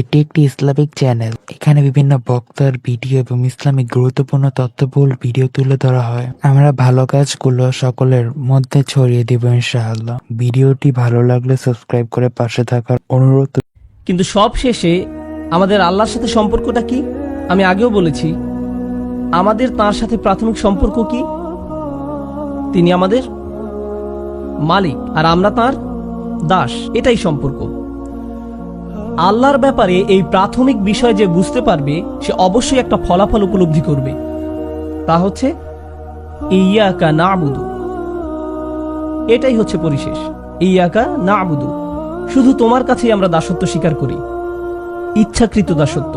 এটি একটি Islamic channel. এখানে বিভিন্ন বক্তার ভিডিও এবং ইসলামিক গুরুত্বপূর্ণ তথ্যবহুল ভিডিও তুলে ধরা হয়। আমরা ভালো কাজগুলো সকলের মধ্যে ছড়িয়ে দিব ইনশাআল্লাহ। ভিডিওটি ভালো লাগলে সাবস্ক্রাইব করে পাশে থাকার অনুরোধ। কিন্তু সব শেষে আমাদের আল্লাহর সাথে সম্পর্কটা কি? আমি আগেও বলেছি, আমাদের তার সাথে প্রাথমিক সম্পর্ক কি? তিনি আমাদের মালিক আর আমরা তার দাস, এটাই সম্পর্ক। আল্লাহর ব্যাপারে এই প্রাথমিক বিষয় যে বুঝতে পারবে, সে অবশ্যই একটা ফলাফল উপলব্ধি করবে, তা হচ্ছে ইয়াকা না'বুদু। এটাই হচ্ছে পরিশেষ, ইয়াকা না'বুদু। শুধু তোমার কাছেই আমরা দাসত্ব স্বীকার করি, ইচ্ছাকৃত দাসত্ব।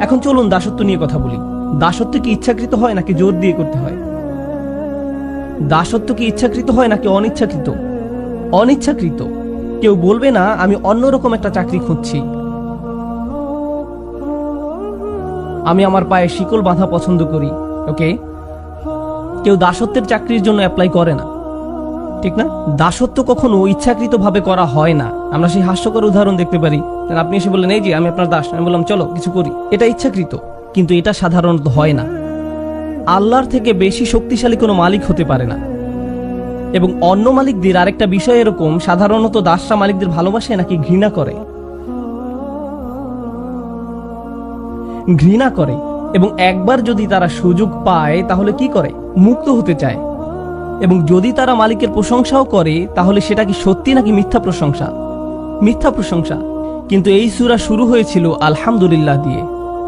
এখন চলুন দাসত্ব নিয়ে কথা বলি। দাসত্ব কি ইচ্ছাকৃত হয় নাকি জোর দিয়ে করতে হয়? দাসত্ব কি ইচ্ছাকৃত হয় নাকি অনিচ্ছাকৃত? অনিচ্ছাকৃত। কেউ বলবে না আমি অন্যরকম একটা চাকরি খুঁজছি, আমি আমার পায়ে শিকল বাঁধা পছন্দ করি। ওকে, কেউ দাসত্বের চাকরির জন্য অ্যাপ্লাই করে না, ঠিক না? দাসত্ব কখনো ইচ্ছাকৃত ভাবে করা হয় না। আমরা সেই হাস্যকর উদাহরণ দেখতে পারি, আপনি এসে বললেন এই যে আমি আপনার দাস, আমি বললাম চলো কিছু করি। এটা ইচ্ছাকৃত, কিন্তু এটা সাধারণত হয় না। আল্লাহর থেকে বেশি শক্তিশালী কোনো মালিক হতে পারে না। এবং অন্য মালিকদের আরেকটা বিষয় এরকম, সাধারণত দাসরা মালিকদের ভালোবাসে নাকি ঘৃণা করে? ঘৃণা করে। এবং একবার যদি তারা সুযোগ পায় তাহলে কি করে? মুক্ত হতে চায়। এবং যদি তারা মালিকের প্রশংসাও করে তাহলে সেটা কি সত্যি নাকি মিথ্যা প্রশংসা? মিথ্যা প্রশংসা। কিন্তু এই সূরা শুরু হয়েছিল আলহামদুলিল্লাহ দিয়ে।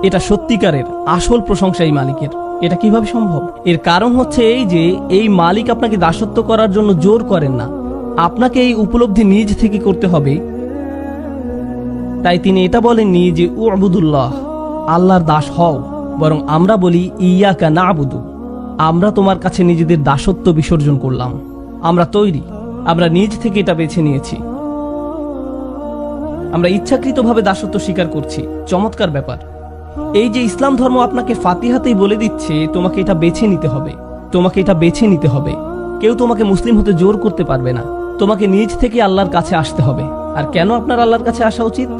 এটা সত্যিকারের আসল প্রশংসা এই মালিকের। এটা কিভাবে সম্ভব? এর কারণ হচ্ছে এই যে এই মালিক আপনাকে দাসত্ব করার জন্য জোর করেন না, আপনাকে এই উপলব্ধি নিজ থেকে করতে হবে। তাই তিনি এটা বলেননি যে উ'বুদুল্লাহ, আল্লাহর দাস হও, বরং আমরা বলি ইয়াকা না'বুদু, আমরা তোমার কাছে নিজেদের দাসত্ব বিসর্জন করলাম। আমরা তৈরি, আমরা নিজ থেকে এটা বেছে নিয়েছি, আমরা ইচ্ছাকৃতভাবে দাসত্ব স্বীকার করছি। চমৎকার ব্যাপার। এই যে ইসলাম ধর্ম আপনাকে ফাতিহাতেই বলে দিচ্ছে তোমাকে এটা বেছে নিতে হবে, তোমাকে এটা বেছে নিতে হবে। কেউ তোমাকে মুসলিম হতে জোর করতে পারবে না, তোমাকে নিজ থেকে আল্লাহর কাছে আসতে হবে। আর কেন আপনার আল্লাহর কাছে আসা উচিত?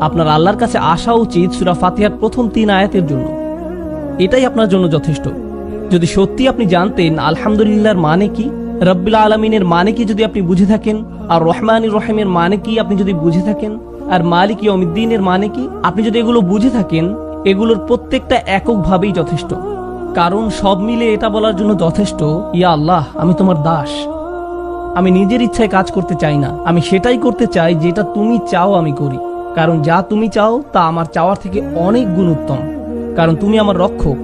আপনার আল্লাহর কাছে আসা উচিত সূরা ফাতিহার প্রথম 3 আয়াতের জন্য। এটাই আপনার জন্য যথেষ্ট। যদি সত্যি আপনি জানতেন আলহামদুলিল্লাহর মানে কি, রব্বিল আলামিনের মানে কি যদি আপনি বুঝে থাকেন, আর রহমানির রহিমের মানে কি আপনি যদি বুঝে থাকেন, আর মালিক ইয়াউমিদ্দিনের মানে কি আপনি যদি এগুলো বুঝে থাকেন, এগুলোর প্রত্যেকটা এককভাবেই যথেষ্ট। কারণ সব মিলে এটা বলার জন্য যথেষ্ট, ইয়া আল্লাহ আমি তোমার দাস। আমি নিজের ইচ্ছায় কাজ করতে চাই না, আমি সেটাই করতে চাই যেটা তুমি চাও আমি করি। কারণ যা তুমি চাও তা আমার চাওয়ার থেকে অনেক গুণ উত্তম। কারণ তুমি আমার রক্ষক,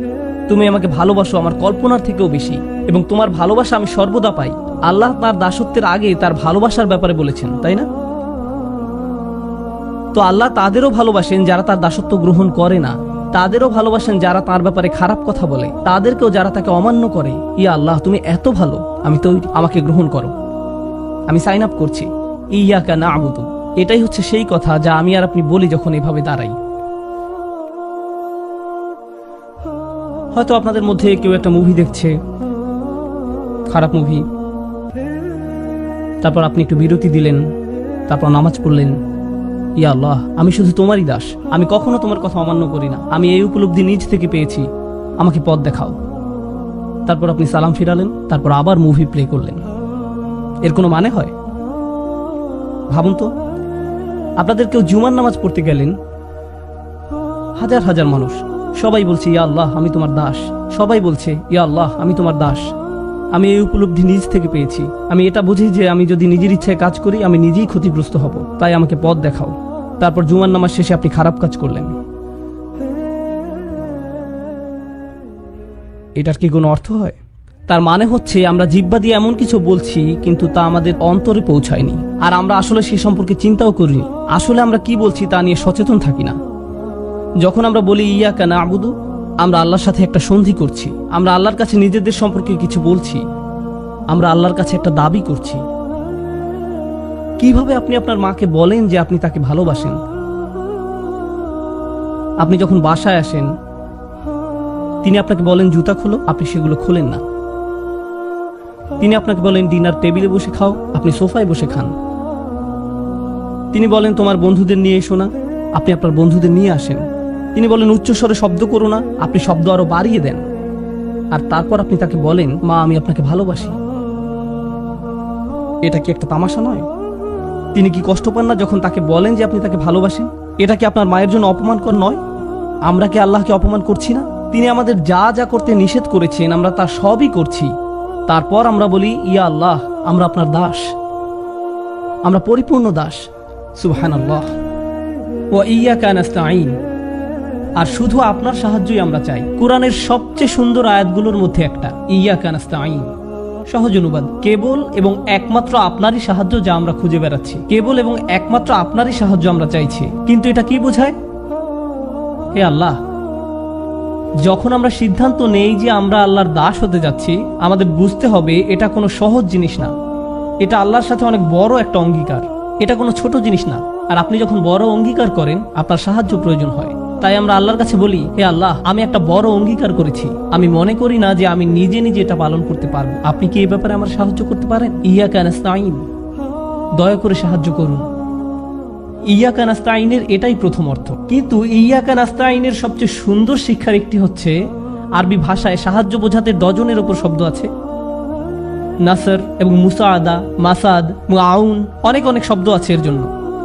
তুমি আমাকে ভালোবাসো আমার কল্পনার থেকেও বেশি, এবং তোমার ভালোবাসা আমি সর্বদা পাই। আল্লাহ তার দাসত্বের আগে তার ভালোবাসার ব্যাপারে বলেছেন, তাই না? তো আল্লাহ তাদেরও ভালোবাসেন যারা তার দাসত্ব গ্রহণ করে না, তাদেরও ভালোবাসেন যারা তার ব্যাপারে খারাপ কথা বলে, তাদেরকেও যারা তাকে অমান্য করে। ইয়া আল্লাহ তুমি এত ভালো, আমি তৈরি, আমাকে গ্রহণ করো, আমি সাইন আপ করছি। ইয়াকা না'বুদু, এটাই হচ্ছে সেই কথা যা আমি আর আপনি বলি যখন এভাবে দাঁড়াই। হয়তো আপনাদের মধ্যে কেউ একটা মুভি দেখছে, খারাপ মুভি, তারপর আপনি একটু বিরতি দিলেন, তারপর নামাজ পড়লেন। ইয়া আল্লাহ আমি শুধু তোমারই দাস, আমি কখনো তোমার কথা অমান্য করি না, আমি এই উপলব্ধি নিজ থেকে পেয়েছি, আমাকে পথ দেখাও। তারপর আপনি সালাম ফিরালেন, তারপর আবার মুভি প্লে করলেন। এর কোনো মানে হয়? ভাবুন তো, আপনাদের কেউ জুমার নামাজ পড়তে গেলেন, হাজার হাজার মানুষ, সবাই বলছে ইয়া আল্লাহ আমি তোমার দাস, সবাই বলছে ইয়া আল্লাহ আমি তোমার দাস। আমি এই উপলব্ধি নিজ থেকে পেয়েছি, আমি এটা বুঝি যে আমি যদি নিজের ইচ্ছায় কাজ করি আমি নিজেই ক্ষতিগ্রস্ত হব, তাই আমাকে পথ দেখাও। তারপর জুমার নামাজ শেষে আপনি খারাপ কাজ করলেন। এটার কি কোনো অর্থ হয়? তার মানে হচ্ছে আমরা জিহ্বা দিয়ে এমন কিছু বলছি কিন্তু তা আমাদের অন্তরে পৌঁছায়নি, আর আমরা আসলে সে সম্পর্কে চিন্তাও করিনি। আসলে আমরা কি বলছি তা নিয়ে সচেতন থাকি না। যখন আমরা বলি ইয়াকা না'বুদু, আমরা আল্লাহর সাথে একটা সন্ধি করছি, আমরা আল্লাহর কাছে নিজেদের সম্পর্কে কিছু বলছি, আমরা আল্লাহর কাছে একটা দাবি করছি। কিভাবে আপনি আপনার মাকে বলেন যে আপনি তাকে ভালোবাসেন? আপনি যখন বাসায় আসেন, তিনি আপনাকে বলেন জুতা খোলো, আপনি সেগুলো খোলেন না। তিনি আপনাকে বলেন ডিনার টেবিলে বসে খাও, আপনি সোফায় বসে খান। তিনি বলেন তোমার বন্ধুদের নিয়ে এসো না, আপনি আপনার বন্ধুদের নিয়ে আসেন। তিনি বলেন উচ্চস্বরে শব্দ করো না, আপনি শব্দ আরো বাড়িয়ে দেন। আর তারপর আপনি তাকে বলেন মা আমি আপনাকে ভালোবাসি। এটা কি একটা তামাশা নয়? তিনি কি কষ্ট পান না যখন তাকে বলেন যে আপনি তাকে ভালোবাসেন? এটা কি আপনার মায়ের জন্য অপমানকর নয়? আমরা কি আল্লাহকে অপমান করছি না? তিনি আমাদের যা যা করতে নিষেধ করেছেন আমরা তা সবই করছি, তারপর আমরা বলি ইয়া আল্লাহ আমরা আপনার দাস, আমরা পরিপূর্ণ দাস। সুবহানাল্লাহ। ওয়া ইয়্যাকা নাস্তাঈন। আর শুধু আপনার সাহায্যই আমরা চাই। কোরআনের সবচেয়ে সুন্দর আয়াতগুলোর মধ্যে একটা, ইয়্যাকা নাস্তাঈন। সহজ অনুবাদ, কেবল এবং একমাত্র আপনারই সাহায্য যা আমরা খুঁজে বেড়াচ্ছি, কেবল এবং একমাত্র আপনারই সাহায্য আমরা চাইছি। কিন্তু এটা কি বোঝায়? হে আল্লাহ, যখন আমরা সিদ্ধান্ত নেই যে আমরা আল্লাহর দাস হতে যাচ্ছি, আমাদের বুঝতে হবে এটা কোনো সহজ জিনিস না, এটা আল্লাহর সাথে অনেক বড় একটা অঙ্গীকার, এটা কোনো ছোট জিনিস না। আর আপনি যখন বড় অঙ্গীকার করেন আপনার সাহায্য প্রয়োজন হয়। তাই আমরা আল্লাহর কাছে বলি হে আল্লাহ আমি একটা বড় অঙ্গীকার করেছি, আমি মনে করি না যে আমি নিজে নিজে এটা পালন করতে পারবো, আপনি কি এই ব্যাপারে আমার সাহায্য করতে পারেন? ইয়্যাকা নাস্তাঈন, দয়া করে সাহায্য করুন। ইয়্যাকা নাস্তাঈনের এটাই প্রথম অর্থ। কিন্তু ইয়্যাকা নাস্তাঈনের সবচেয়ে সুন্দর শিক্ষার একটি হচ্ছে আরবি ভাষায় সাহায্য বোঝাতে ডজনের উপর শব্দ আছে। নাসর এবং মুসাআদা, মাসাদ, মুআউন, অনেক অনেক শব্দ আছে এর জন্য।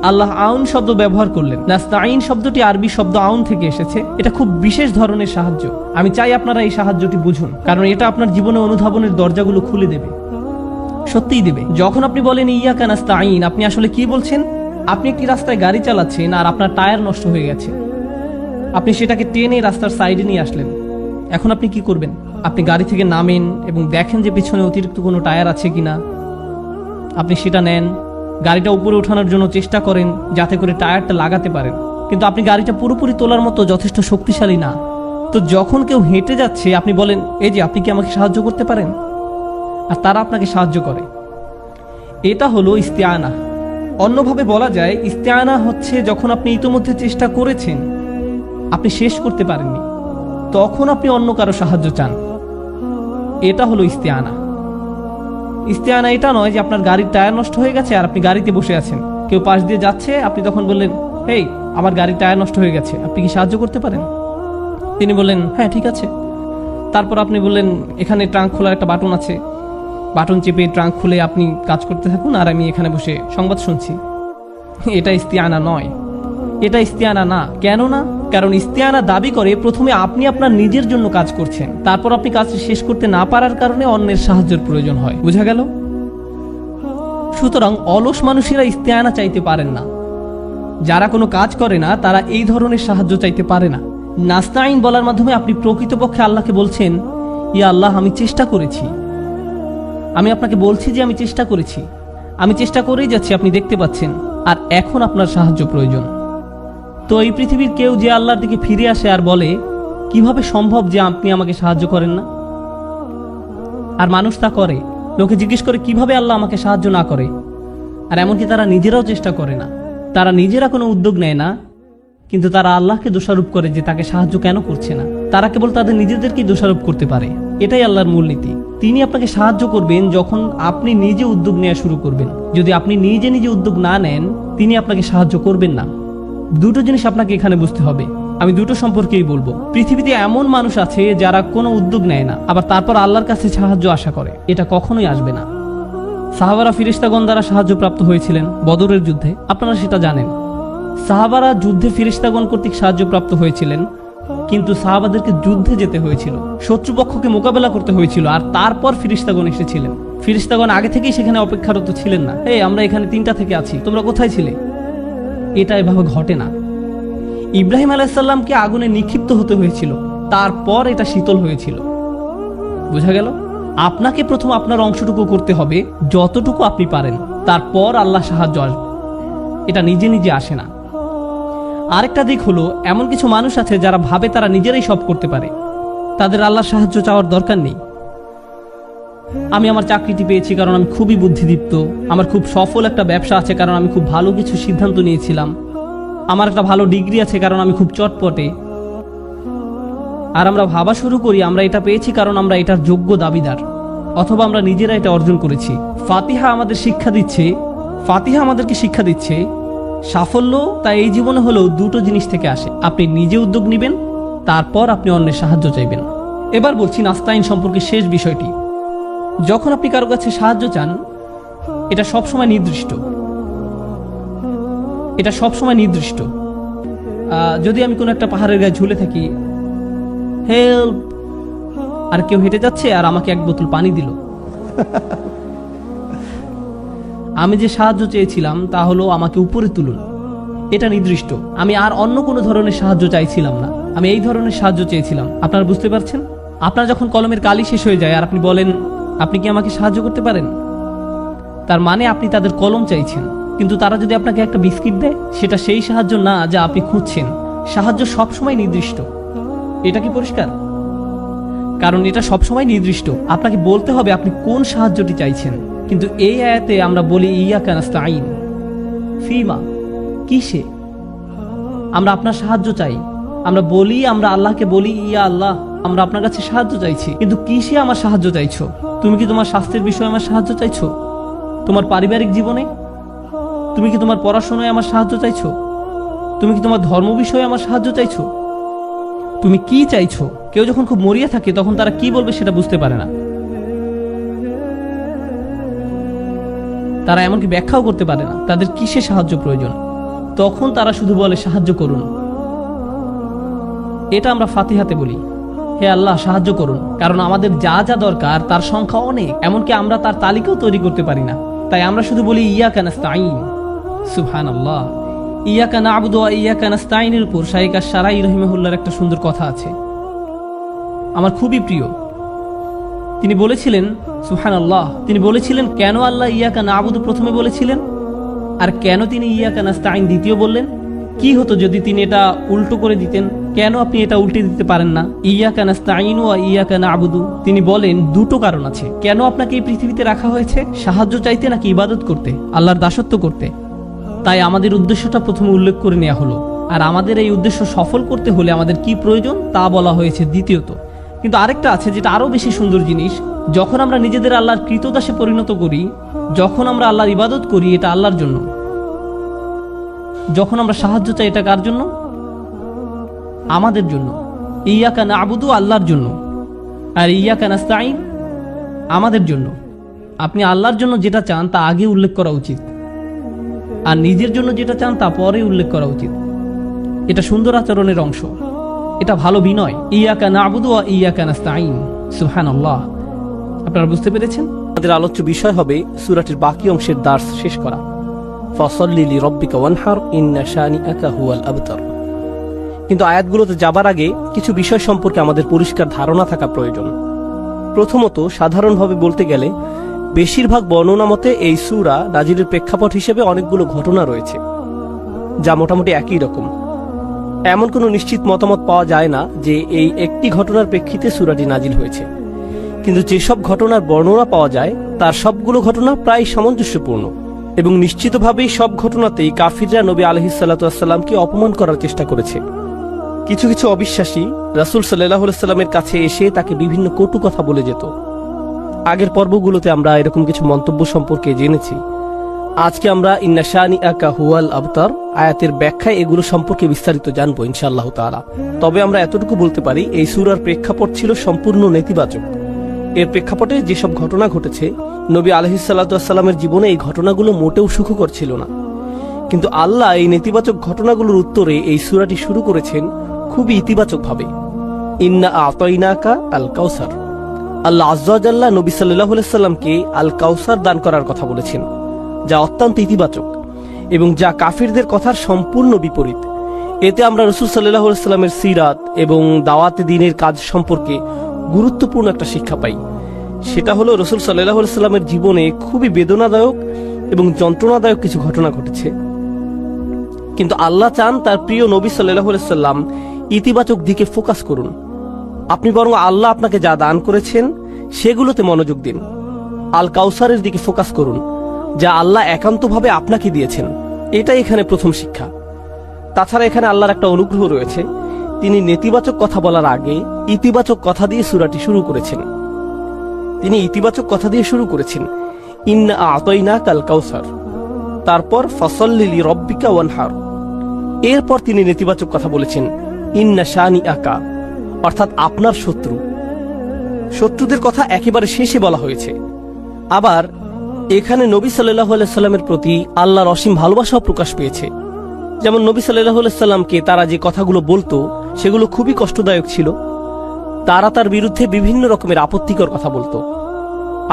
আল্লাহ আউন শব্দ ব্যবহার করলেন। নাস্তাঈন শব্দটি আরবি শব্দ আউন থেকে এসেছে। এটা খুব বিশেষ ধরনের সাহায্য। আমি চাই আপনারা এই সাহায্যটি বুঝুন, কারণ এটা আপনার জীবনে অনুধাবনের দরজাগুলো খুলে দেবে, সত্যিই দেবে। যখন আপনি বলেন ইয়্যাকা নাস্তাঈন, আপনি আসলে কি বলছেন? আপনি একটি রাস্তায় গাড়ি চালাচ্ছেন আর আপনার টায়ার নষ্ট হয়ে গেছে, আপনি সেটাকে টেনে রাস্তার সাইডে নিয়ে আসলেন। এখন আপনি কি করবেন? আপনি গাড়ি থেকে নামেন এবং দেখেন যে পিছনে অতিরিক্ত কোনো টায়ার আছে কিনা। আপনি সেটা নেন, গাড়িটা উপরে ওঠানোর জন্য চেষ্টা করেন যাতে করে টায়ারটা লাগাতে পারেন, কিন্তু আপনি গাড়িটা পুরোপুরি তোলার মতো যথেষ্ট শক্তিশালী না। তো যখন কেউ হেঁটে যাচ্ছে আপনি বলেন এই যে আপনি কি আমাকে সাহায্য করতে পারেন? আর তারা আপনাকে সাহায্য করে। এটা হলো ইস্তেআনা। অন্যভাবে বলা যায় ইস্তেআনা হচ্ছে যখন আপনি ইতোমধ্যে চেষ্টা করেছেন, আপনি শেষ করতে পারেননি, তখন আপনি অন্য কারো সাহায্য চান। এটা হলো ইস্তেআনা। ইস্তেআনা এটা নয় যে আপনার গাড়ির টায়ার নষ্ট হয়ে গেছে আর আপনি গাড়িতে বসে আছেন, কেউ পাশ দিয়ে যাচ্ছে, আপনি তখন বললেন হেই আমার গাড়ির টায়ার নষ্ট হয়ে গেছে, আপনি কি সাহায্য করতে পারেন? তিনি বললেন হ্যাঁ ঠিক আছে। তারপর আপনি বললেন এখানে ট্রাঙ্ক খোলার একটা বাটন আছে, বাটন চেপে ট্রাঙ্ক খুলে আপনি কাজ করতে থাকুন আর আমি এখানে বসে সংবাদ শুনছি। এটা ইস্তেআনা নয়, এটা ইস্তেআনা না। কেন না? কারণ ইস্তেআনা দাবি করে প্রথমে আপনি আপনার নিজের জন্য কাজ করছেন, তারপর আপনি কাজ শেষ করতে না পারার কারণে অন্যের সাহায্যের প্রয়োজন হয়। বুঝা গেল? সুতরাং অলস মানুষেরা ইস্তেআনা চাইতে পারেন না। যারা কোনো কাজ করে না তারা এই ধরনের সাহায্য চাইতে পারে না। নাস্তাঈন বলার মাধ্যমে আপনি প্রকৃতপক্ষে আল্লাহকে বলছেন ইয়া আল্লাহ আমি চেষ্টা করেছি, আমি আপনাকে বলছি যে আমি চেষ্টা করেছি, আমি চেষ্টা করেই যাচ্ছি, আপনি দেখতে পাচ্ছেন, আর এখন আপনার সাহায্য প্রয়োজন। তো এই পৃথিবীর কেউ যে আল্লাহর দিকে ফিরে আসে আর বলে কিভাবে সম্ভব যে আপনি আমাকে সাহায্য করেন না? আর মানুষ তা করে। লোকে জিজ্ঞেস করে কিভাবে আল্লাহ আমাকে সাহায্য না করে, আর এমনকি তারা নিজেরাও চেষ্টা করে না, তারা নিজেরা কোনো উদ্যোগ নেয় না, কিন্তু তারা আল্লাহকে দোষারোপ করে যে তাকে সাহায্য কেন করছে না। তারা কেবল তাদের নিজেদেরকেই দোষারোপ করতে পারে। এটাই আল্লাহর মূলনীতি। তিনি আপনাকে সাহায্য করবেন যখন আপনি নিজে উদ্যোগ নেওয়া শুরু করবেন। যদি আপনি নিজে নিজে উদ্যোগ না নেন, তিনি আপনাকে সাহায্য করবেন না। দুটো জিনিস আপনাকে এখানে বুঝতে হবে। আমি দুটো সম্পর্কেই বলবো। পৃথিবীতে এমন মানুষ আছে যারা কোনো উদ্যোগ নেয় না, আবার তারপর আল্লাহর কাছে সাহায্য আশা করে। এটা কখনোই আসবে না। সাহাবারা ফিরিস্তাগণ দ্বারা সাহায্য প্রাপ্ত হয়েছিলেন বদরের যুদ্ধে, আপনারা সেটা জানেন। সাহাবারা যুদ্ধে ফিরিস্তাগণ কর্তৃক সাহায্য প্রাপ্ত হয়েছিলেন, কিন্তু সাহাবাদেরকে যুদ্ধে যেতে হয়েছিল, শত্রুপক্ষকে মোকাবেলা করতে হয়েছিল, আর তারপর ফিরিস্তাগণ এসেছিলেন। ফিরিস্তাগণ আগে থেকেই সেখানে অপেক্ষারত ছিলেন না। আমরা এখানে 3টা থেকে আছি, তোমরা কোথায় ছিলে? এটা এভাবে ঘটে না। ইব্রাহিম আলাইহিসসালামকে আগুনে নিক্ষিপ্ত হতে হয়েছিল, তারপর এটা শীতল হয়েছিল। বুঝা গেল? আপনাকে প্রথম আপনার অংশটুকু করতে হবে, যতটুকু আপনি পারেন, তারপর আল্লাহ সাহায্য আসবে। এটা নিজে নিজে আসে না। আরেকটা দিক হলো, এমন কিছু মানুষ আছে যারা ভাবে তারা নিজেরাই সব করতে পারে, তাদের আল্লাহর সাহায্য চাওয়ার দরকার নেই। আমি আমার চাকরিটি পেয়েছি কারণ আমি খুবই বুদ্ধিদীপ্ত, আমার খুব সফল একটা ব্যবসা আছে কারণ আমি খুব ভালো কিছু সিদ্ধান্ত নিয়েছিলাম, আমার একটা ভালো ডিগ্রি আছে কারণ আমি খুব চটপটে। আর আমরা ভাবা শুরু করি আমরা এটা পেয়েছি কারণ আমরা এটার যোগ্য দাবিদার, অথবা আমরা নিজেরা এটা অর্জন করেছি। ফাতিহা আমাদেরকে শিক্ষা দিচ্ছে সাফল্য তা এই জীবনে হলেও দুটো জিনিস থেকে আসে, আপনি নিজে উদ্যোগ নেবেন, তারপর আপনি অন্যের সাহায্য চাইবেন। এবার বলছি নাস্তাইন সম্পর্কে শেষ বিষয়টি। যখন আপনি কারো কাছে সাহায্য চান, এটা সবসময় নির্দিষ্ট, এটা সবসময় নির্দিষ্ট। যদি আমি কোনো একটা পাহাড়ের গায়ে ঝুলে থাকি, হেল্প, আর কেউ হেঁটে যাচ্ছে আর আমাকে এক বোতল পানি দিল, আমি যে সাহায্য চেয়েছিলাম তা হলো আমাকে উপরে তুলুন, এটা নির্দিষ্ট। আমি আর অন্য কোনো ধরনের সাহায্য চাইছিলাম না, আমি এই ধরনের সাহায্য চেয়েছিলাম। আপনারা বুঝতে পারছেন? আপনার যখন কলমের কালি শেষ হয়ে যায় আর আপনি বলেন আপনি কি আমাকে সাহায্য করতে পারেন, তার মানে আপনি তাদের কলম চাইছেন। কিন্তু তারা যদি আপনাকে একটা বিস্কিট দেয়, সেটা সেই সাহায্য না যা আপনি খুঁজছেন। সাহায্য সবসময় নির্দিষ্ট। এটা কি পরিষ্কার? কারণ এটা সবসময় নির্দিষ্ট, আপনাকে বলতে হবে আপনি কোন সাহায্যটি চাইছেন। কিন্তু এই আয়াতে আমরা বলি ইয়াকা নাস্তাইন, ফিমা, কিসে? আমরা আপনার সাহায্য চাই, আমরা বলি, আমরা আল্লাহকে বলি ইয়া আল্লাহ, আমরা আপনার কাছে সাহায্য চাইছি। কিন্তু কিসে আমার সাহায্য চাইছো? তুমি কি তোমার স্বাস্থ্যের বিষয়ে আমার সাহায্য চাইছো? তোমার পারিবারিক জীবনে? তুমি কি তোমার পড়াশোনায় আমার সাহায্য চাইছো? তুমি কি তোমার ধর্ম বিষয়ে আমার সাহায্য চাইছো? তুমি কি চাইছো? কেউ যখন খুব মরিয়া থাকে তখন তারা কি বলবে সেটা বুঝতে পারে না, তারা এমনকি ব্যাখ্যাও করতে পারে না তাদের কিসে সাহায্য প্রয়োজন। তখন তারা শুধু বলে সাহায্য করুন। এটা আমরা ফাতিহাতে বলি, হে আল্লাহ সাহায্য করুন। কারণ আমাদের যা যা দরকার তার সংখ্যা অনেক, এমনকি আমরা তার তালিকাও তৈরি করতে পারি না। তাই আমরা শুধু বলি ইয়াকা নাস্তাইন। সুবহানাল্লাহ। ইয়াকা না'বুদু ওয়া ইয়াকা নাস্তাইনের উপর শাইখ আশ-শারাই রাহিমাহুল্লাহর একটা সুন্দর কথা আছে, আমার খুবই প্রিয়। তিনি বলেছিলেন, সুবহানাল্লাহ, তিনি বলেছিলেন কেন আল্লাহ ইয়াকা না'বুদু প্রথমে বলেছিলেন আর কেন তিনি ইয়াকা নাস্তাইন দ্বিতীয় বললেন? কি হতো যদি তিনি এটা উল্টো করে দিতেন? কেন আপনি এটা উল্টে দিতে পারেন না, ইয়াকা নাস্তাইনু ওয়া ইয়াকা না'বুদু? তিনি বলেন দুটো কারণ আছে কেন আপনাকে এই পৃথিবীতে রাখা হয়েছে, সাহায্য চাইতে নাকি ইবাদত করতে, আল্লাহর দাসত্ব করতে। তাই আমাদের উদ্দেশ্যটা প্রথমে উল্লেখ করে নেওয়া হলো, আর আমাদের এই উদ্দেশ্য সফল করতে হলে আমাদের কি প্রয়োজন তা বলা হয়েছে দ্বিতীয়ত। কিন্তু আরেকটা আছে যেটা আরো বেশি সুন্দর জিনিস, যখন আমরা নিজেদের আল্লাহর কৃতদাসে পরিণত করি, যখন আমরা আল্লাহর ইবাদত করি, এটা আল্লাহর জন্য। যখন আমরা সাহায্য চাই, এটা কার জন্য? আমাদের জন্য। ইয়াকা না'বুদু আল্লাহর জন্য, আর ইয়াকা নাস্তাইন আমাদের জন্য। আপনি আল্লাহর জন্য যেটা চান তা আগে উল্লেখ করা উচিত, আর নিজের জন্য যেটা চান তা পরে উল্লেখ করা উচিত। এটা সুন্দর আচরণের অংশ, এটা ভালো বিনয়। ইয়াকা না'বুদু ওয়া ইয়াকা নাস্তাইন। সুবহানাল্লাহ। আপনারা বুঝতে পেরেছেন? আমাদের আলোচ্য বিষয় হবে সূরাটির বাকি অংশের দার্স শেষ করা। ফাসাল্লি লিরাব্বিকা ওয়ানহার ইন্না শানিআকা হুয়াল আবতার। কিন্তু আয়াতগুলোতে যাবার আগে কিছু বিষয় সম্পর্কে আমাদের পরিষ্কার ধারণা থাকা প্রয়োজন। প্রথমত, সাধারণভাবে বলতে গেলে বেশিরভাগ বর্ণনা মতে এই সূরা নাজিলের প্রেক্ষাপট হিসেবে অনেকগুলো ঘটনা রয়েছে, যা মোটামুটি একই রকম। এমন কোনো নিশ্চিত মতামত পাওয়া যায় না যে এই একটি ঘটনার প্রেক্ষিতে সূরাটি নাজিল হয়েছে। কিন্তু যেসব ঘটনার বর্ণনা পাওয়া যায় তার সবগুলো ঘটনা প্রায় সামঞ্জস্যপূর্ণ, এবং নিশ্চিতভাবেই সব ঘটনাতেই কাফিররা নবী আলাইহিস সালাতু ওয়াস সালামকে অপমান করার চেষ্টা করেছে। কিছু কিছু অবিশ্বাসী রাসূল সাল্লাল্লাহু আলাইহি ওয়াসাল্লামের কাছে এসে তাকে বিভিন্ন কটু কথা বলে যেত। আগের পর্বগুলোতে আমরা এরকম কিছু মন্তব্য সম্পর্কে জেনেছি। আজকে আমরা ইন্না শানিআকা হুয়াল আবতার আয়াতের ব্যাখ্যায় এগুলো সম্পর্কে বিস্তারিত জানবো ইনশাআল্লাহ তাআলা। তবে আমরা এতটুকু বলতে পারি, এই সূরার প্রেক্ষাপট ছিল সম্পূর্ণ নেতিবাচক। এর প্রেক্ষাপটে যেসব ঘটনা ঘটেছে, নবী আলাইহিস সালাতু ওয়াস সালামের জীবনে এই ঘটনাগুলো মোটেও সুখকর ছিল না। কিন্তু আল্লাহ এই নেতিবাচক ঘটনাগুলোর উত্তরে এই সূরাটি শুরু করেছেন খুবই ইতিবাচকভাবে। ইন্না আ'তাইনাকা আল কাউসার। আল্লাহ আযজা ওয়া জাল্লা নবী সাল্লাল্লাহু আলাইহি সাল্লামকে আল কাউসার দান করার কথা বলেছেন, যা অত্যন্ত ইতিবাচক এবং যা কাফিরদের কথার সম্পূর্ণ বিপরীত। এতে আমরা রাসূল সাল্লাল্লাহু আলাইহি সাল্লামের সিরাত এবং দাওয়াতে দ্বীনের কাজ সম্পর্কে গুরুত্বপূর্ণ একটা শিক্ষা পাই। সেটা হলো রাসূল সাল্লাল্লাহু আলাইহি সাল্লামের জীবনে খুবই বেদনাদায়ক এবং যন্ত্রণাদায়ক কিছু ঘটনা ঘটেছে, কিন্তু আল্লাহ চান তার প্রিয় নবী সাল্লাল্লাহু আলাইহি সাল্লাম ইতিবাচক দিকে ফোকাস করুন। আপনি বরং আল্লাহ আপনাকে যা দান করেছেন সেগুলোতে মনোযোগ দিন। আল কাউসারের দিকে ফোকাস করুন, যা আল্লাহ একান্তভাবে আপনাকে দিয়েছেন। এটাই এখানে প্রথম শিক্ষা। তাছাড়া এখানে আল্লাহর একটা অনুগ্রহ রয়েছে, তিনি নেতিবাচক কথা বলার আগে ইতিবাচক কথা দিয়ে সূরাটি শুরু করেছেন। তিনি ইতিবাচক কথা দিয়ে শুরু করেছেন, ইন্না আ'তাইনাকা আল কাউসার। তারপর ফাসাল্লি লিরাব্বিকা ওয়ানহার। এরপর তিনি নেতিবাচক কথা বলেছেন, ইন্না শানি আকা, অর্থাৎ আপনার শত্রু। শত্রুদের কথা একেবারে শেষে বলা হয়েছে। আবার এখানে নবী সাল্লাল্লাহু আলাইহি সাল্লামের প্রতি আল্লাহর অসীম ভালোবাসাও প্রকাশ পেয়েছে। যেমন নবী সাল্লাল্লাহু আলাইহি সাল্লামকে তারা যে কথাগুলো বলতো সেগুলো খুবই কষ্টদায়ক ছিল। তারা তার বিরুদ্ধে বিভিন্ন রকমের আপত্তিকর কথা বলতো।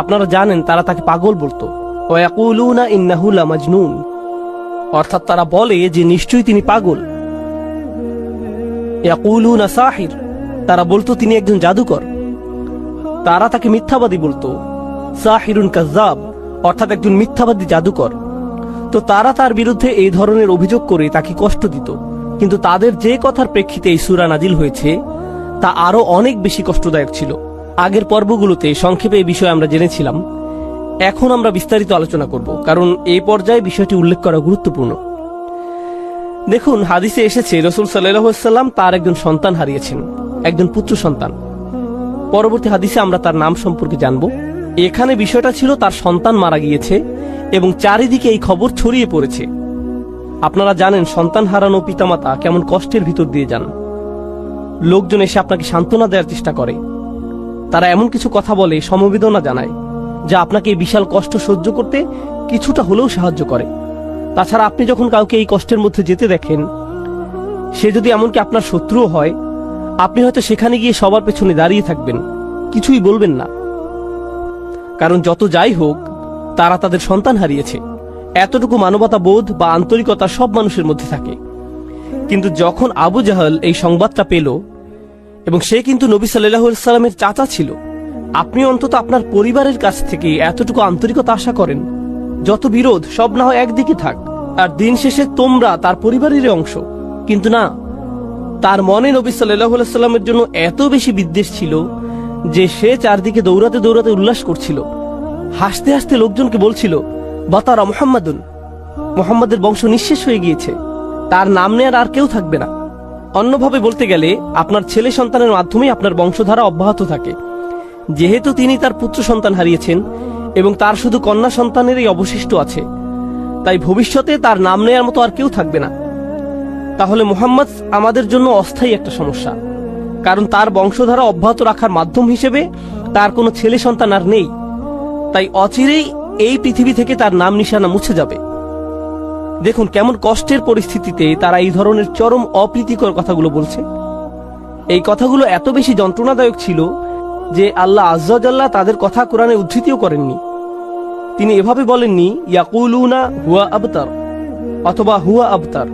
আপনারা জানেন তারা তাকে পাগল বলতো। ওয়ায়াকুলুনা ইন্নাহু লামাজনুন, অর্থাৎ তারা বলে যে নিশ্চয়ই তিনি পাগল। ইয়াকুলুনা সাহির, তারা বলতো তিনি একজন জাদুকর। তারা তাকে মিথ্যাবাদী বলতো, সাহিরুন কাযযাব, অর্থাৎ একজন মিথ্যাবাদী জাদুকর। তো তারা তার বিরুদ্ধে এই ধরনের অভিযোগ করে তাকে কষ্ট দিত। কিন্তু তাদের যে কথার প্রেক্ষিতে এই সূরা নাজিল হয়েছে তা আরো অনেক বেশি কষ্টদায়ক ছিল। আগের পর্বগুলোতে সংক্ষেপে এই বিষয়ে আমরা জেনেছিলাম। এখন আমরা বিস্তারিত আলোচনা করব, কারণ এই পর্যায়ে বিষয়টি উল্লেখ করা গুরুত্বপূর্ণ। দেখুন, হাদিসে এসেছে রাসূল সাল্লাল্লাহু আলাইহি ওয়াসাল্লাম তার একজন সন্তান হারিয়েছেন, একজন পুত্র সন্তান। পরবর্তী হাদিসে আমরা তার নাম সম্পর্কে জানব। এখানে বিষয়টা ছিল তার সন্তান মারা গিয়েছে এবং চারিদিকে এই খবর ছড়িয়ে পড়েছে। আপনারা জানেন সন্তান হারানো পিতামাতা কেমন কষ্টের ভিতর দিয়ে যান। লোকজন এসে আপনাকে সান্ত্বনা দেওয়ার চেষ্টা করে, তারা এমন কিছু কথা বলে, সমবেদনা জানায়, যা আপনাকে এই বিশাল কষ্ট সহ্য করতে কিছুটা হলেও সাহায্য করে। তাছাড়া আপনি যখন কাউকে এই কষ্টের মধ্যে যেতে দেখেন, সে যদি এমনকি আপনার শত্রুও হয়, আপনি হয়তো সেখানে গিয়ে সবার পেছনে দাঁড়িয়ে থাকবেন, কিছুই বলবেন না। কারণ যত যাই হোক, তারা তাদের সন্তান হারিয়েছে। এতটুকু মানবতা বোধ বা আন্তরিকতা সব মানুষের মধ্যে থাকে। কিন্তু যখন আবু জাহল এই সংবাদটা পেল, এবং সে কিন্তু নবী সাল্লাল্লাহু আলাইহি সাল্লামের চাচা ছিল, আপনি অন্তত আপনার পরিবারের কাছ থেকে এতটুকু আন্তরিকতা আশা করেন। যত বিরোধ সব না হয় একদিকে থাক, আর দিন শেষে তোমরা তার পরিবারের অংশ। কিন্তু না, তার মনে নবী সাল্লাল্লাহু আলাইহি সাল্লামের জন্য এত বেশি বিদ্বেষ ছিল যে সে চারদিকে দৌড়াতে দৌড়াতে উল্লাস করছিল, হাসতে হাসতে লোকজনকে বলছিল, বাতারা মুহাম্মাদুন, মুহাম্মাদের বংশ নিঃশেষ হয়ে গিয়েছে, তার নাম নেয়ার আর কেউ থাকবে না। অন্যভাবে বলতে গেলে আপনার ছেলে সন্তানের মাধ্যমেই আপনার বংশধারা অব্যাহত থাকে। যেহেতু তিনি তার পুত্র সন্তান হারিয়েছেন এবং তার শুধু কন্যা সন্তানেরই অবশিষ্ট আছে, তাই ভবিষ্যতে তার নাম নেয়ার মতো আর কেউ থাকবে না। তাহলে মুহাম্মদ আমাদের জন্য অস্থায়ী একটা সমস্যা, কারণ তার বংশধারা অব্যাহত রাখার মাধ্যম হিসেবে তার কোনো ছেলে সন্তান আর নেই। তাই অচিরেই এই পৃথিবী থেকে তার নাম নিশানা মুছে যাবে। দেখুন কেমন কষ্টের পরিস্থিতিতে তারা এই ধরনের চরম অপ্রীতিকর কথাগুলো বলছে। এই কথাগুলো এত বেশি যন্ত্রণাদায়ক ছিল যে আল্লাহ আযজা ওয়া জাল্লা তাদের কথা কোরআনে উদ্ধৃতিও করেননি। তিনি এভাবে বলেননি ইয়াকুলুনা হুয়া আবতার অথবা হুয়া আবতার।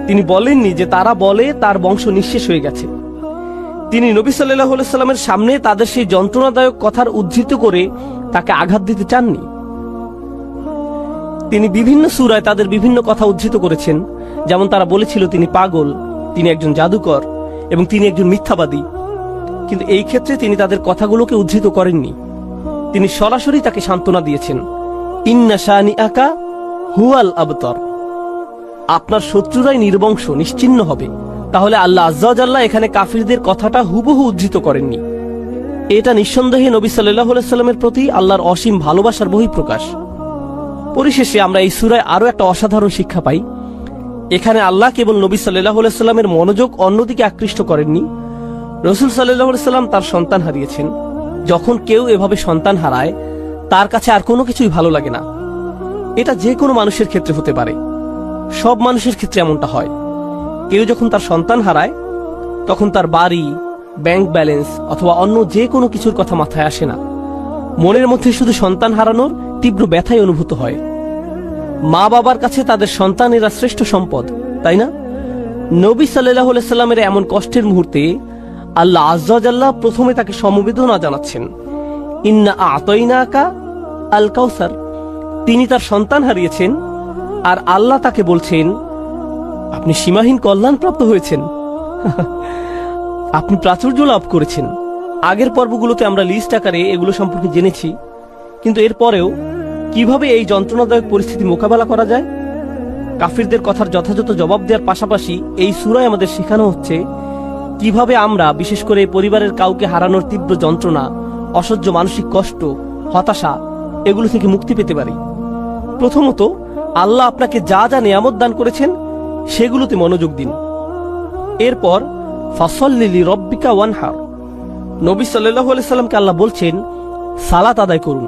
তিনি বলেননি যে তারা বলে তার বংশ নিঃশেষ হয়ে গেছে। তিনি নবী সাল্লাল্লাহু আলাইহি সাল্লামের সামনে তাদের সেই যন্ত্রণাদায়ক কথার উদ্ধৃত করে তাকে আঘাত দিতে চাননি। তিনি বিভিন্ন সূরায় তাদের বিভিন্ন কথা উদ্ধৃত করেছেন, যেমন তারা বলেছিল তিনি পাগল, তিনি একজন জাদুকর এবং তিনি একজন মিথ্যাবাদী। কিন্তু এই ক্ষেত্রে তিনি তাদের কথাগুলোকে উদ্ধৃত করেননি। তিনি সরাসরি তাকে সান্ত্বনা দিয়েছেন, ইন্না শানিআকা হুয়াল আবতার, আপনার শত্রুরাই নির্বংশ নিশ্চিহ্ন হবে। তাহলে আল্লাহ আযজা ওয়া জাল্লা এখানে কাফিরদের কথাটা হুবহু উদ্ধৃত করেননি। এটা নিঃসন্দেহে নবী সাল্লাল্লাহু আলাইহি সাল্লামের প্রতি আল্লাহর অসীম ভালোবাসার বহিঃপ্রকাশ। পরিশেষে আমরা এই সূরায় আরো একটা অসাধারণ শিক্ষা পাই। এখানে আল্লাহ কেবল নবী সাল্লাল্লাহু আলাইহি সাল্লামের মনোযোগ অন্যদিকে আকৃষ্ট করেননি। রাসূল সাল্লাল্লাহু আলাইহি সাল্লাম তার সন্তান হারিয়েছেন। যখন কেউ এভাবে সন্তান হারায়, তার কাছে আর কোনো কিছুই ভালো লাগে না। এটা যে কোনো মানুষের ক্ষেত্রে হতে পারে, সব মানুষের ক্ষেত্রে এমনটা হয়। কেউ যখন তার সন্তান হারায়, তখন তার বাড়ি, ব্যাংক ব্যালেন্স অথবা অন্য যে কোনো কিছুর কথা মাথায় আসে না। মনের মধ্যে শুধু সন্তান হারানোর তীব্র ব্যথাই অনুভূত হয়। মা বাবার কাছে তাদের সন্তানেরা শ্রেষ্ঠ সম্পদ, তাই না? নবী সাল্লাল্লাহু আলাইহি সাল্লামের এমন কষ্টের মুহূর্তে আল্লাহ আযজা ওয়া জাল্লা প্রথমে তাকে সমবেদনা জানাচ্ছেন, ইন্না আ'তাইনাকা আল কাউসার। তিনি তার সন্তান হারিয়েছেন আর আল্লাহ তাকে বলছেন, আপনি সীমাহীন কল্যাণ প্রাপ্ত হয়েছেন, আপনি প্রাচুর্য লাভ করেছেন। আগের পর্বগুলোতে আমরা লিস্ট আকারে এগুলো সম্পর্কে জেনেছি, কিন্তু এরপরেও কিভাবে এই যন্ত্রণাদায়ক পরিস্থিতি মোকাবেলা করা যায়, কাফিরদের কথার যথাযথ জবাব দেওয়ার পাশাপাশি এই সূরায় আমাদের শেখানো হচ্ছে কিভাবে আমরা বিশেষ করে পরিবারের কাউকে হারানোর তীব্র যন্ত্রণা, অসহ্য মানসিক কষ্ট, হতাশা এগুলো থেকে মুক্তি পেতে পারি। প্রথমত, আল্লাহ আপনাকে যা যা নিয়ামত দান করেছেন সেগুলোতে মনোযোগ দিন। এরপর ফাসল্লি লিরব্বিকা ওয়ানহার, নবী সাল্লাল্লাহু আলাইহি সাল্লামকে আল্লাহ বলছেন সালাত আদায় করুন।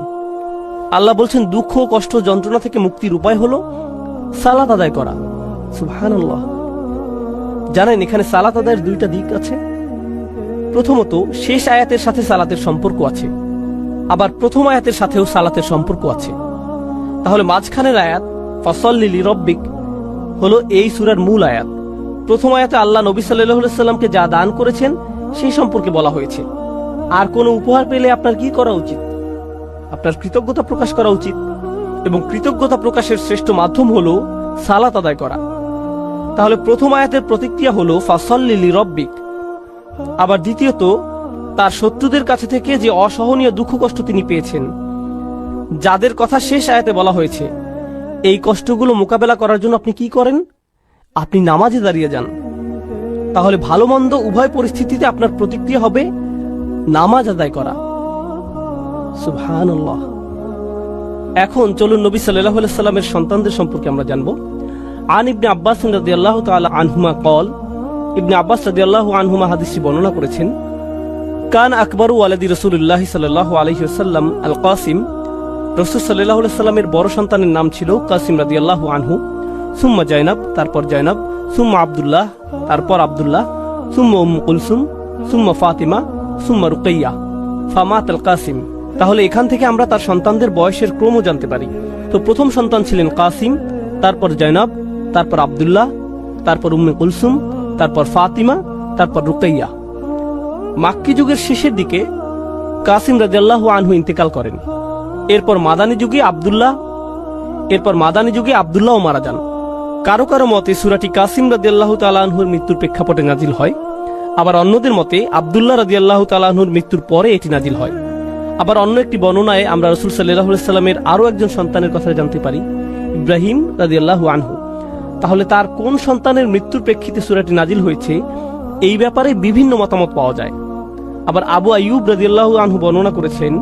আল্লাহ বলছেন দুঃখ কষ্ট যন্ত্রণা থেকে মুক্তির উপায় হলো সালাত আদায় করা। সুবহানাল্লাহ। জানেন এখানে সালাত আদায়ের দুইটা দিক আছে। প্রথমত শেষ আয়াতের সাথে সালাতের সম্পর্ক আছে, আবার প্রথম আয়াতের সাথেও সালাতের সম্পর্ক আছে। তাহলে মাঝখানের আয়াত ফাসল্লি লিরব্বিক হলো এই সূরার মূল আয়াত। প্রথম আয়াতে আল্লাহ নবী সাল্লাল্লাহু আলাইহি সাল্লামকে যা দান করেছেন সেই সম্পর্কে বলা হয়েছে। আর কোনো উপহার পেলে আপনার কি করা উচিত? আপনার কৃতজ্ঞতা প্রকাশ করা উচিত, এবং কৃতজ্ঞতা প্রকাশের শ্রেষ্ঠ মাধ্যম হলো সালাত আদায় করা। তাহলে প্রথম আয়াতের প্রতিক্রিয়া হলো ফাসল্লি লিরব্বিক। আবার দ্বিতীয়ত তার শত্রুদের কাছে থেকে যে অসহনীয় দুঃখ কষ্ট তিনি পেয়েছেন, যাদের কথা শেষ আয়াতে বলা হয়েছে, এই কষ্টগুলো মোকাবেলা করার জন্য আপনি কি করেন? আপনি নামাজে দাঁড়িয়ে যান। তাহলে ভালো মন্দ উভয় পরিস্থিতিতে আপনার প্রতিক্রিয়া হবে নামাজ আদায় করা। সুবহানাল্লাহ। এখন চলুন নবী সাল্লাল্লাহু আলাইহি সাল্লামের সন্তানদের সম্পর্কে আমরা জানব। আন ইবনে আব্বাস রাদিয়াল্লাহু তাআলা আনহুমা قال, ইবনে আব্বাস রাদিয়াল্লাহু আনহুমা হাদিসটি বর্ণনা করেছেন, কান আকবরু ওয়ালাদি রাসূলুল্লাহ সাল্লাল্লাহু আলাইহি ওয়াসাল্লাম আল কাসিম, রাসূল সাল্লাল্লাহু আলাইহি সাল্লামের বড় সন্তানের নাম ছিল কাসিম রাদিয়াল্লাহু আনহু, সুম্মা জায়নাব, তারপর জায়নাব, সুম্মা আব্দুল্লাহ, তারপর আব্দুল্লাহ, সুম্মা উম্মু কুলসুম, সুম্মা ফাতিমা, সুম্মা রুকাইয়া, ফামাত আল কাসিম। তাহলে এখান থেকে আমরা তার সন্তানদের বয়সের ক্রমও জানতে পারি। তো প্রথম সন্তান ছিলেন কাসিম, তারপর জায়নাব, তারপর আব্দুল্লাহ, তারপর উম্মে কুলসুম, তারপর ফাতিমা, তারপর রুকাইয়া। মাক্কি যুগের শেষের দিকে কাসিম রাদিয়াল্লাহু আনহু ইন্তেকাল করেন। এরপর মাদানী যুগে আব্দুল্লাহ মারা যান। কারো কারো মতে সূরাটি কাসিম রাদিয়াল্লাহু তাআলা আনহুর মৃত্যুর প্রেক্ষাপটে নাজিল হয়, আবার অন্যদের মতে আব্দুল্লাহ রাদিয়াল্লাহু তাআলা আনহুর মৃত্যুর পরে এটি নাজিল হয়। আবার অন্য একটি বর্ণনায় আমরা রাসূল সাল্লাল্লাহু আলাইহি সাল্লামের আরো একজন সন্তানের কথা জানতে পারি, ইব্রাহিম রাদিয়াল্লাহু আনহু। তাহলে তার কোন সন্তানের মৃত্যুর প্রেক্ষিতে সূরাটি নাজিল হয়েছে এই ব্যাপারে বিভিন্ন মতামত পাওয়া যায়। আবার আবু আইয়ুব রাদিয়াল্লাহু আনহু বর্ণনা করেছেন,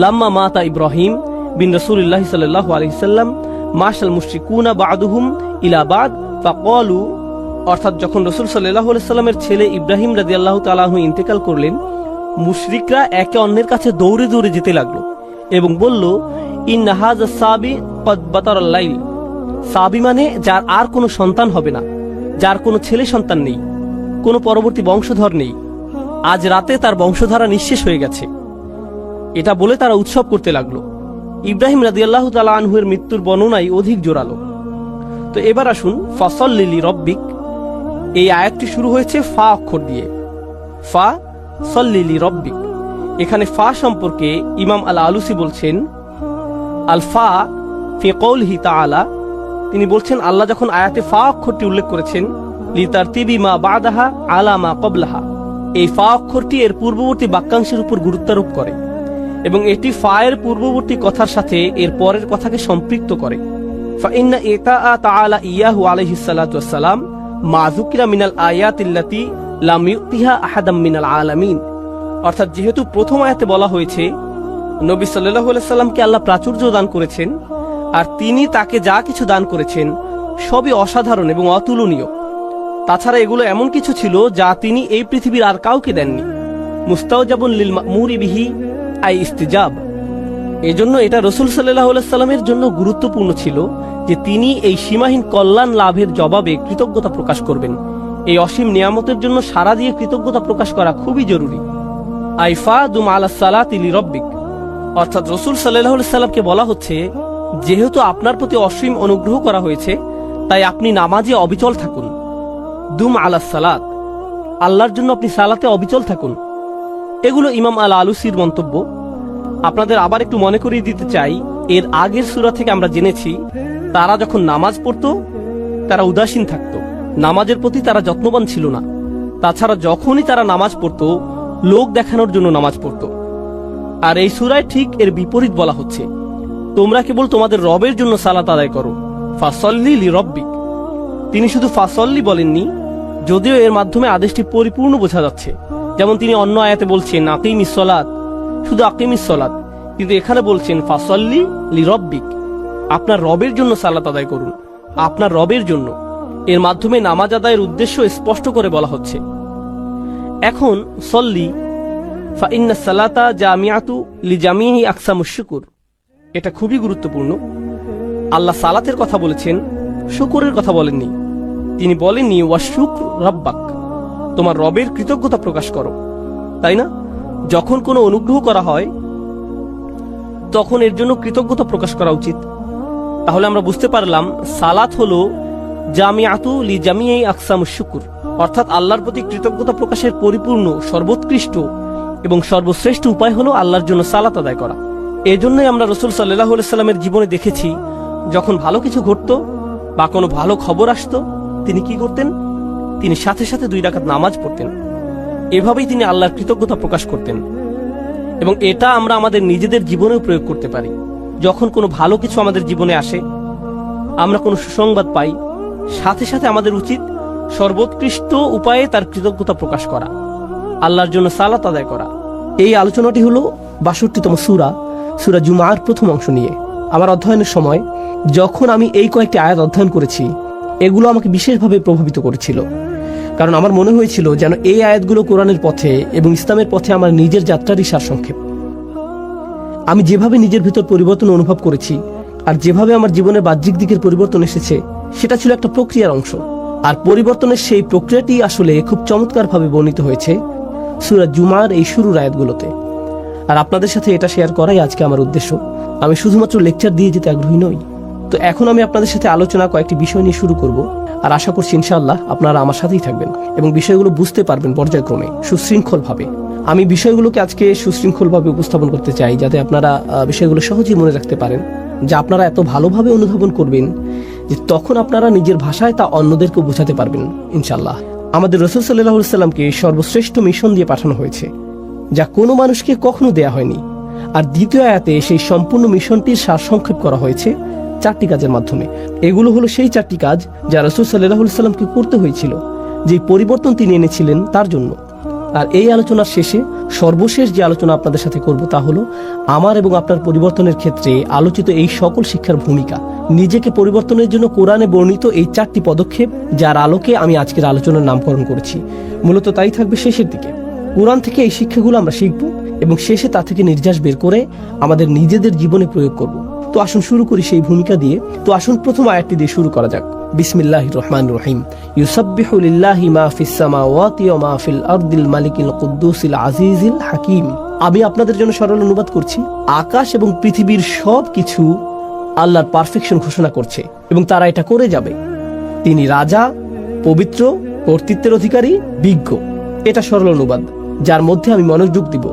লাম্মা মাতা ইব্রাহিম বিন রাসূলিল্লাহ সাল্লাল্লাহু আলাইহি সাল্লাম মাশাল মুশরিকুনা বা'দুহুম ইলা বা'দ ফাকালু, অর্থাৎ যখন রাসূল সাল্লাল্লাহু আলাইহি সাল্লামের ছেলে ইব্রাহিম রাদিয়াল্লাহু তাআলা আনহু ইন্তেকাল করলেন, মুশরিকরা একে অন্যের কাছে দৌড়ে দৌড়ে যেতে লাগলো এবং বলল, ইন্না হাযা সাবি ক্বাদ বাতারাল লাইল। সাবি মানে যার আর কোনো সন্তান হবে না, যার কোনো ছেলে সন্তান নেই, কোনো পরবর্তী বংশধর নেই, আজ রাতে তার বংশধারা নিঃশেষ হয়ে গেছে। এটা বলে তারা উৎসব করতে লাগলো। ইব্রাহিম রাদিয়াল্লাহু তাআলা আনহুর মৃত্যুর বর্ণনাই অধিক জোরালো। তো এবার আসুন ফাসল্লি লিরব্বিক, এই আয়াতটি শুরু হয়েছে ফা অক্ষর দিয়ে। ফা সল্লি লিরব্বিক। এখানে ফা সম্পর্কে ইমাম আল আলুসি বলছেন, আল ফা ফি কওলিহি তাআলা, তিনি বলছেন আল্লাহ যখন আয়াতে ফা অক্ষরটি উল্লেখ করেছেন, লিতারতিবি মা বাদাহা আলা মা ক্বাবলাহা, এই ফা অক্ষরটি এর পূর্ববর্তী বাক্যাংশের উপর গুরুত্বারোপ করে এবং এটি ফা এর পূর্ববর্তী কথার সাথে এর পরের কথাকে সম্পৃক্ত করে। ফাইন্না ইতাআ তাআলা ইয়াহু আলাইহিস সালাতু ওয়াস সালাম মা যুকিরা মিনাল আয়াতিল্লাতী লাম ইউতিহা আহাদাম মিনাল আলামিন, অর্থাৎ যেহেতু প্রথম আয়াতে বলা হয়েছে নবী সাল্লাল্লাহু আলাইহি সাল্লামকে আল্লাহ প্রাচুর্য দান করেছেন, আর তিনি তাকে যা কিছু দান করেছেন সবই অসাধারণ এবং অতুলনীয়। তাছাড়া এগুলো এমন কিছু ছিল যা তিনি এই পৃথিবীর আর কাউকে দেননি। মুস্তাওজাবুন লিল মা'মুরি বিহি আই ইস্তিজাব। এজন্য এটা রাসূল সাল্লাল্লাহু আলাইহি সাল্লামের জন্য গুরুত্বপূর্ণ ছিল যে তিনি এই সীমাহীন কল্যাণ লাভের জবাবে কৃতজ্ঞতা প্রকাশ করবেন। এই অসীম নিয়ামতের জন্য সারা দিয়ে কৃতজ্ঞতা প্রকাশ করা খুবই জরুরি। আইফা দুম আলা সালাতি লিরব্বিক, অর্থাৎ রাসূল সাল্লাল্লাহু আলাইহি সাল্লামকে বলা হচ্ছে যেহেতু আপনার প্রতি অসীম অনুগ্রহ করা হয়েছে তাই আপনি নামাজে অবিচল থাকুন। দুম আলা সালাত, আল্লাহর জন্য আপনি সালাতে অবিচল থাকুন। এগুলো ইমাম আল আলুসির মন্তব্য। আপনাদের আবার একটু মনে করিয়ে দিতে চাই, এর আগের সূরা থেকে আমরা জেনেছি তারা যখন নামাজ পড়তো তারা উদাসীন থাকত, নামাজের প্রতি তারা যত্নবান ছিল না। তাছাড়া যখনই তারা নামাজ পড়তো লোক দেখানোর জন্য নামাজ পড়তো। আর এই সূরায় ঠিক এর বিপরীত বলা হচ্ছে, তোমরা কেবল তোমাদের রবের জন্য সালাত আদায় করো। ফাসল্লি লিরব্বিক, তিনি শুধু ফাসল্লি বলেননি, যদিও এর মাধ্যমে আদেশটি পরিপূর্ণ বোঝা যাচ্ছে। যেমন তিনি অন্য আয়াতে বলছেন আকিমিস সালাত, শুধু আকিমিস সালাত, কিন্তু এখানে বলছেন ফাসল্লি লিরব্বিক, আপনার রবের জন্য সালাত আদায় করুন, আপনার রবের জন্য। এর মাধ্যমে নামাজ আদায়ের উদ্দেশ্য স্পষ্ট করে বলা হচ্ছে। এখন সল্লি ফা ইন্না সালাতা জামিআতু লিজামিহি আকসামুশ শুকুর, এটা খুবই গুরুত্বপূর্ণ। আল্লাহ সালাতের কথা বলেছেন, শুকরের কথা বলেননি। তিনি বলেননি ওয়াশুকর রাব্বাক, তোমার রবের কৃতজ্ঞতা প্রকাশ করো, তাই না? যখন কোনো অনুগ্রহ করা হয় তখন এর জন্য কৃতজ্ঞতা প্রকাশ করা উচিত। তাহলে আমরা বুঝতে পারলাম সালাত হলো জামিআতু লিজামিহি আকসামুশ শুকুর, অর্থাৎ আল্লাহর প্রতি কৃতজ্ঞতা প্রকাশের পরিপূর্ণ, সর্বোৎকৃষ্ট এবং সর্বশ্রেষ্ঠ উপায় হলো আল্লাহর জন্য সালাত আদায় করা। এজন্যই আমরা রাসূল সাল্লাল্লাহু আলাইহি সাল্লামের জীবনে দেখেছি, যখন ভালো কিছু ঘটতো বা কোনো ভালো খবর আসতো, তিনি কি করতেন? তিনি সাথে সাথে 2 রাকাত নামাজ পড়তেন। এভাবেই তিনি আল্লাহর কৃতজ্ঞতা প্রকাশ করতেন। এবং এটা আমরা আমাদের নিজেদের জীবনেও প্রয়োগ করতে পারি। যখন কোনো ভালো কিছু আমাদের জীবনে আসে, আমরা কোনো সুসংবাদ পাই, সাথে সাথে আমাদের উচিত সর্বোৎকৃষ্ট উপায়ে তার কৃতজ্ঞতা প্রকাশ করা, আল্লাহর জন্য সালাত আদায় করা। এই আলোচনাটি হলো ৬২তম সূরা, সূরা জুমার প্রথম অংশ নিয়ে। আমার অধ্যয়নের সময় যখন আমি এই কয়েকটি আয়াত অধ্যয়ন করেছি, এগুলো আমাকে বিশেষভাবে প্রভাবিত করেছিল। কারণ আমার মনে হয়েছিল যেন এই আয়াতগুলো কোরআনের পথে এবং ইসলামের পথে আমার নিজের যাত্রারই সারসংক্ষেপ। আমি যেভাবে নিজের ভিতর পরিবর্তন অনুভব করেছি আর যেভাবে আমার জীবনের বাহ্যিক দিকের পরিবর্তন এসেছে, সেটা ছিল একটা প্রক্রিয়ার অংশ। আর পরিবর্তনের সেই প্রক্রিয়াটি আসলে খুব চমৎকারভাবে বর্ণিত হয়েছে সূরা জুমার এই শুরুর আয়াতগুলোতে। আর আপনাদের সাথে এটা শেয়ার করাই আজকে আমার উদ্দেশ্য। আমি শুধুমাত্র লেকচার দিয়ে যেতে আগ্রহী নই। তো এখন আমি আপনাদের সাথে আলোচনা কয়েকটি বিষয় নিয়ে শুরু করব। আর আশা করছি ইনশাআল্লাহ আপনারা আমার সাথেই থাকবেন এবং বিষয়গুলো বুঝতে পারবেন পর্যায়ক্রমে, সুশৃঙ্খলভাবে। আমি বিষয়গুলোকে আজকে সুশৃঙ্খলভাবে উপস্থাপন করতে চাই, যাতে আপনারা বিষয়গুলো সহজেই মনে রাখতে পারেন, যা আপনারা এত ভালোভাবে অনুধাবন করবেন যে তখন আপনারা নিজের ভাষায় তা অন্যদেরকে বোঝাতে পারবেন ইনশাআল্লাহ। আমাদের রাসূল সাল্লাল্লাহু আলাইহি সাল্লামকে সর্বশ্রেষ্ঠ মিশন দিয়ে পাঠানো হয়েছে, যা কোনো মানুষকে কখনো দেয়া হয়নি। আর দ্বিতীয় আয়াতে সেই সম্পূর্ণ মিশনটির সারসংক্ষেপ করা হয়েছে 4টি কাজের মাধ্যমে। এগুলো হলো সেই 4টি কাজ যা রাসূল সাল্লাল্লাহু আলাইহি সাল্লামকে করতে হয়েছিল, যে পরিবর্তন তিনি এনেছিলেন তার জন্য। আর এই আলোচনার শেষে সর্বশেষ যে আলোচনা আপনাদের সাথে করব তা হলো আমার এবং আপনার পরিবর্তনের ক্ষেত্রে আলোচিত এই সকল শিক্ষার ভূমিকা, নিজেকে পরিবর্তনের জন্য কোরআনে বর্ণিত এই 4টি পদক্ষেপ, যার আলোকে আমি আজকের আলোচনার নামকরণ করেছি। মূলত তাই থাকবে শেষের দিকে। কোরআন থেকে এই শিক্ষাগুলো আমরা শিখব এবং শেষে তা থেকে নির্যাস বের করে আমাদের নিজেদের জীবনে প্রয়োগ করব। তো আসুন শুরু করি সেই ভূমিকা দিয়ে। তো আসুন প্রথম আয়াতটি দিয়ে শুরু করা যাক। বিসমিল্লাহির রহমানির রহিম। ইউসাব্বিহু লিল্লাহি মা ফিস সামাওয়াতি ওয়া মা ফিল আরদিল মালিকিল কুদ্দুসিল আজিজিল হাকিম। আমি আপনাদের জন্য সরল অনুবাদ করছি। আকাশ এবং পৃথিবীর সব কিছু আল্লাহর পারফেকশন ঘোষণা করছে এবং তারা এটা করে যাবে। তিনি রাজা, পবিত্র, কর্তৃত্বের অধিকারী, বিজ্ঞ। এটা সরল অনুবাদ, যার মধ্যে আমি মনোযোগ দিব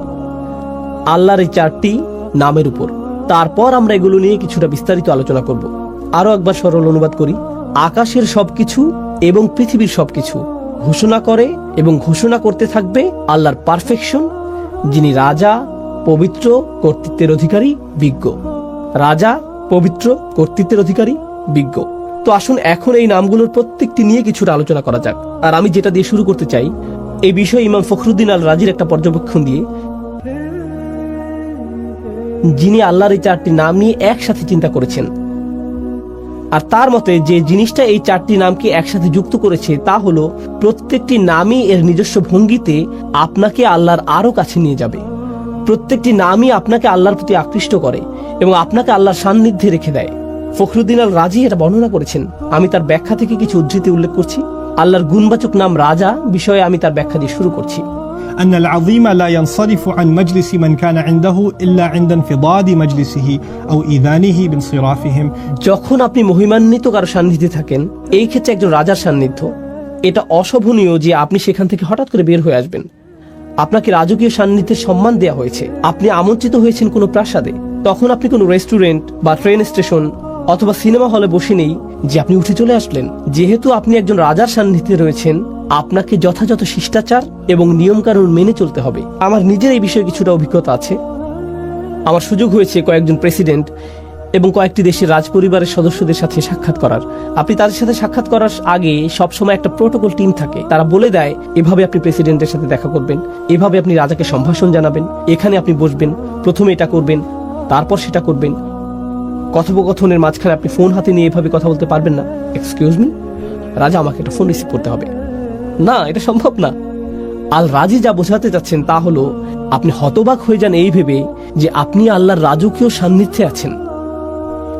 আল্লাহর এই 4টি নামের উপর। তারপর আমরা এগুলো নিয়ে কিছুটা বিস্তারিত আলোচনা করব। আরো একবার সরল অনুবাদ করি। আকাশের সবকিছু এবং পৃথিবীর সবকিছু ঘোষণা করে এবং ঘোষণা করতে থাকবে আল্লাহর পারফেকশন, যিনি রাজা, পবিত্র, কর্তৃত্বের অধিকারী, বিজ্ঞ। রাজা, পবিত্র, কর্তৃত্বের অধিকারী, বিজ্ঞ। তো আসুন এখন এই নামগুলোর প্রত্যেকটি নিয়ে কিছুটা আলোচনা করা যাক। আর আমি যেটা দিয়ে শুরু করতে চাই, এই বিষয়ে ইমাম ফখরুদ্দিন আল রাজির একটা পর্যবেক্ষণ দিয়ে, যিনি আল্লাহর এই 4টি নাম নিয়ে একসাথে চিন্তা করেছেন। আর তার মতে যে জিনিসটা এই 4টি নামকে একসাথে যুক্ত করেছে তা হলো প্রত্যেকটি নামই এর নিজস্ব ভঙ্গিতে আপনাকে আল্লাহর আরো কাছে নিয়ে যাবে। প্রত্যেকটি নামই আপনাকে আল্লাহর প্রতি আকৃষ্ট করে এবং আপনাকে আল্লাহর সান্নিধ্যে রেখে দেয়। ফখরুদ্দিন আল রাজি এটা বর্ণনা করেছেন। আমি তার ব্যাখ্যা থেকে কিছু উদ্ধৃতি উল্লেখ করছি। আল্লাহর গুণবাচক নাম রাজা বিষয়ে আমি তার ব্যাখ্যা দিয়ে শুরু করছি। أن العظيم لا ينصرف عن مجلس من كان عنده إلا عند انفضاد مجلسه أو إذانه بانصرافهم। যখন আপনি মহিমান্বিত কারো সান্নিধ্যে থাকেন, এই ক্ষেত্রে একজন রাজার সান্নিধ্য, এটা অশোভনীয় যে আপনি সেখান থেকে হঠাৎ করে বের হয়ে আসবেন। আপনাকে রাজকীয় সান্নিধ্যের সম্মান দেওয়া হয়েছে। আপনি আমন্ত্রিত হয়েছেন কোনো প্রাসাদে, তখন আপনি কোনো রেস্টুরেন্ট বা ট্রেন স্টেশন অথবা সিনেমা হলে বসে নেই যে আপনি উঠে চলে আসলেন। যেহেতু আপনি একজন রাজার সান্নিধ্যে রয়েছেন, আপনাকে যথাযথ শিষ্টাচার এবং নিয়মকানুন মেনে চলতে হবে। আমার নিজের এই বিষয়ে কিছুটা অভিজ্ঞতা আছে। আমার সুযোগ হয়েছে কয়েকজন প্রেসিডেন্ট এবং কয়েকটি দেশের রাজপরিবারের সদস্যদের সাথে সাক্ষাৎ করার। আপনি তাদের সাথে সাক্ষাৎ করার আগে সবসময় একটা প্রোটোকল টিম থাকে, তারা বলে দেয় এভাবে আপনি প্রেসিডেন্টের সাথে দেখা করবেন, এভাবে আপনি রাজাকে সম্ভাষণ জানাবেন, এখানে আপনি বসবেন, প্রথমে এটা করবেন, তারপর সেটা করবেন। কথোপকথনের মাঝখানে আপনি ফোন হাতে নিয়ে এভাবে কথা বলতে পারবেন না। এক্সকিউজ মি রাজা, আমাকে একটা ফোন রিসিভ করতে হবে। না, এটা সম্ভব না। আল রাজি যা বোঝাতে যাচ্ছেন তা হলো আপনি হতবাক হয়ে যান এই ভেবে যে আপনি আল্লাহর রাজকীয় সান্নিধ্যে আছেন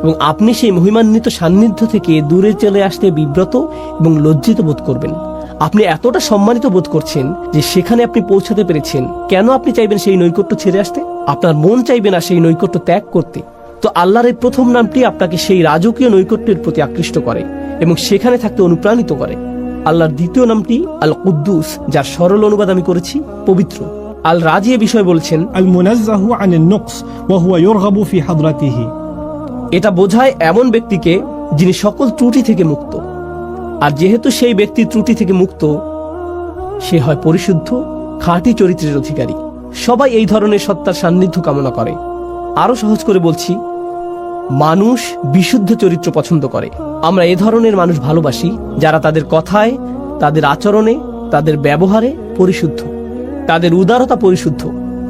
এবং আপনি সেই মহিমান্বিত সান্নিধ্য থেকে দূরে চলে আসতে বিব্রত এবং লজ্জিত বোধ করবেন। আপনি এতটা সম্মানিত বোধ করছেন যে সেখানে আপনি পৌঁছাতে পেরেছেন। কেন আপনি চাইবেন সেই নৈকট্য ছেড়ে আসতে? আপনার মন চাইবে না সেই নৈকট্য ত্যাগ করতে। তো আল্লাহর এই প্রথম নামটি আপনাকে সেই রাজকীয় নৈকট্যের প্রতি আকৃষ্ট করে এবং সেখানে থাকতে অনুপ্রাণিত করে। আল্লাহর দ্বিতীয় নামটি আল কুদ্দুস, যার সরল অনুবাদ আমি করেছি পবিত্র। আল রাজি এ বিষয়ে বলছেন المنزه عن النقص وهو يرغب في حضرته. এটা বোঝায় এমন ব্যক্তিকে যিনি সকল ত্রুটি থেকে মুক্ত। আর যেহেতু সেই ব্যক্তি ত্রুটি থেকে মুক্ত, সে হয় পরিশুদ্ধ, খাঁটি চরিত্রের অধিকারী। সবাই এই ধরনের সত্তার সান্নিধ্য কামনা করে। আরো সহজ করে বলছি, মানুষ বিশুদ্ধ চরিত্র পছন্দ করে। আমরা এ ধরনের মানুষ ভালোবাসি যারা তাদের কথায়, তাদের আচরণে, তাদের ব্যবহারে পরিশুদ্ধ, তাদের উদারতা পরিশুদ্ধ,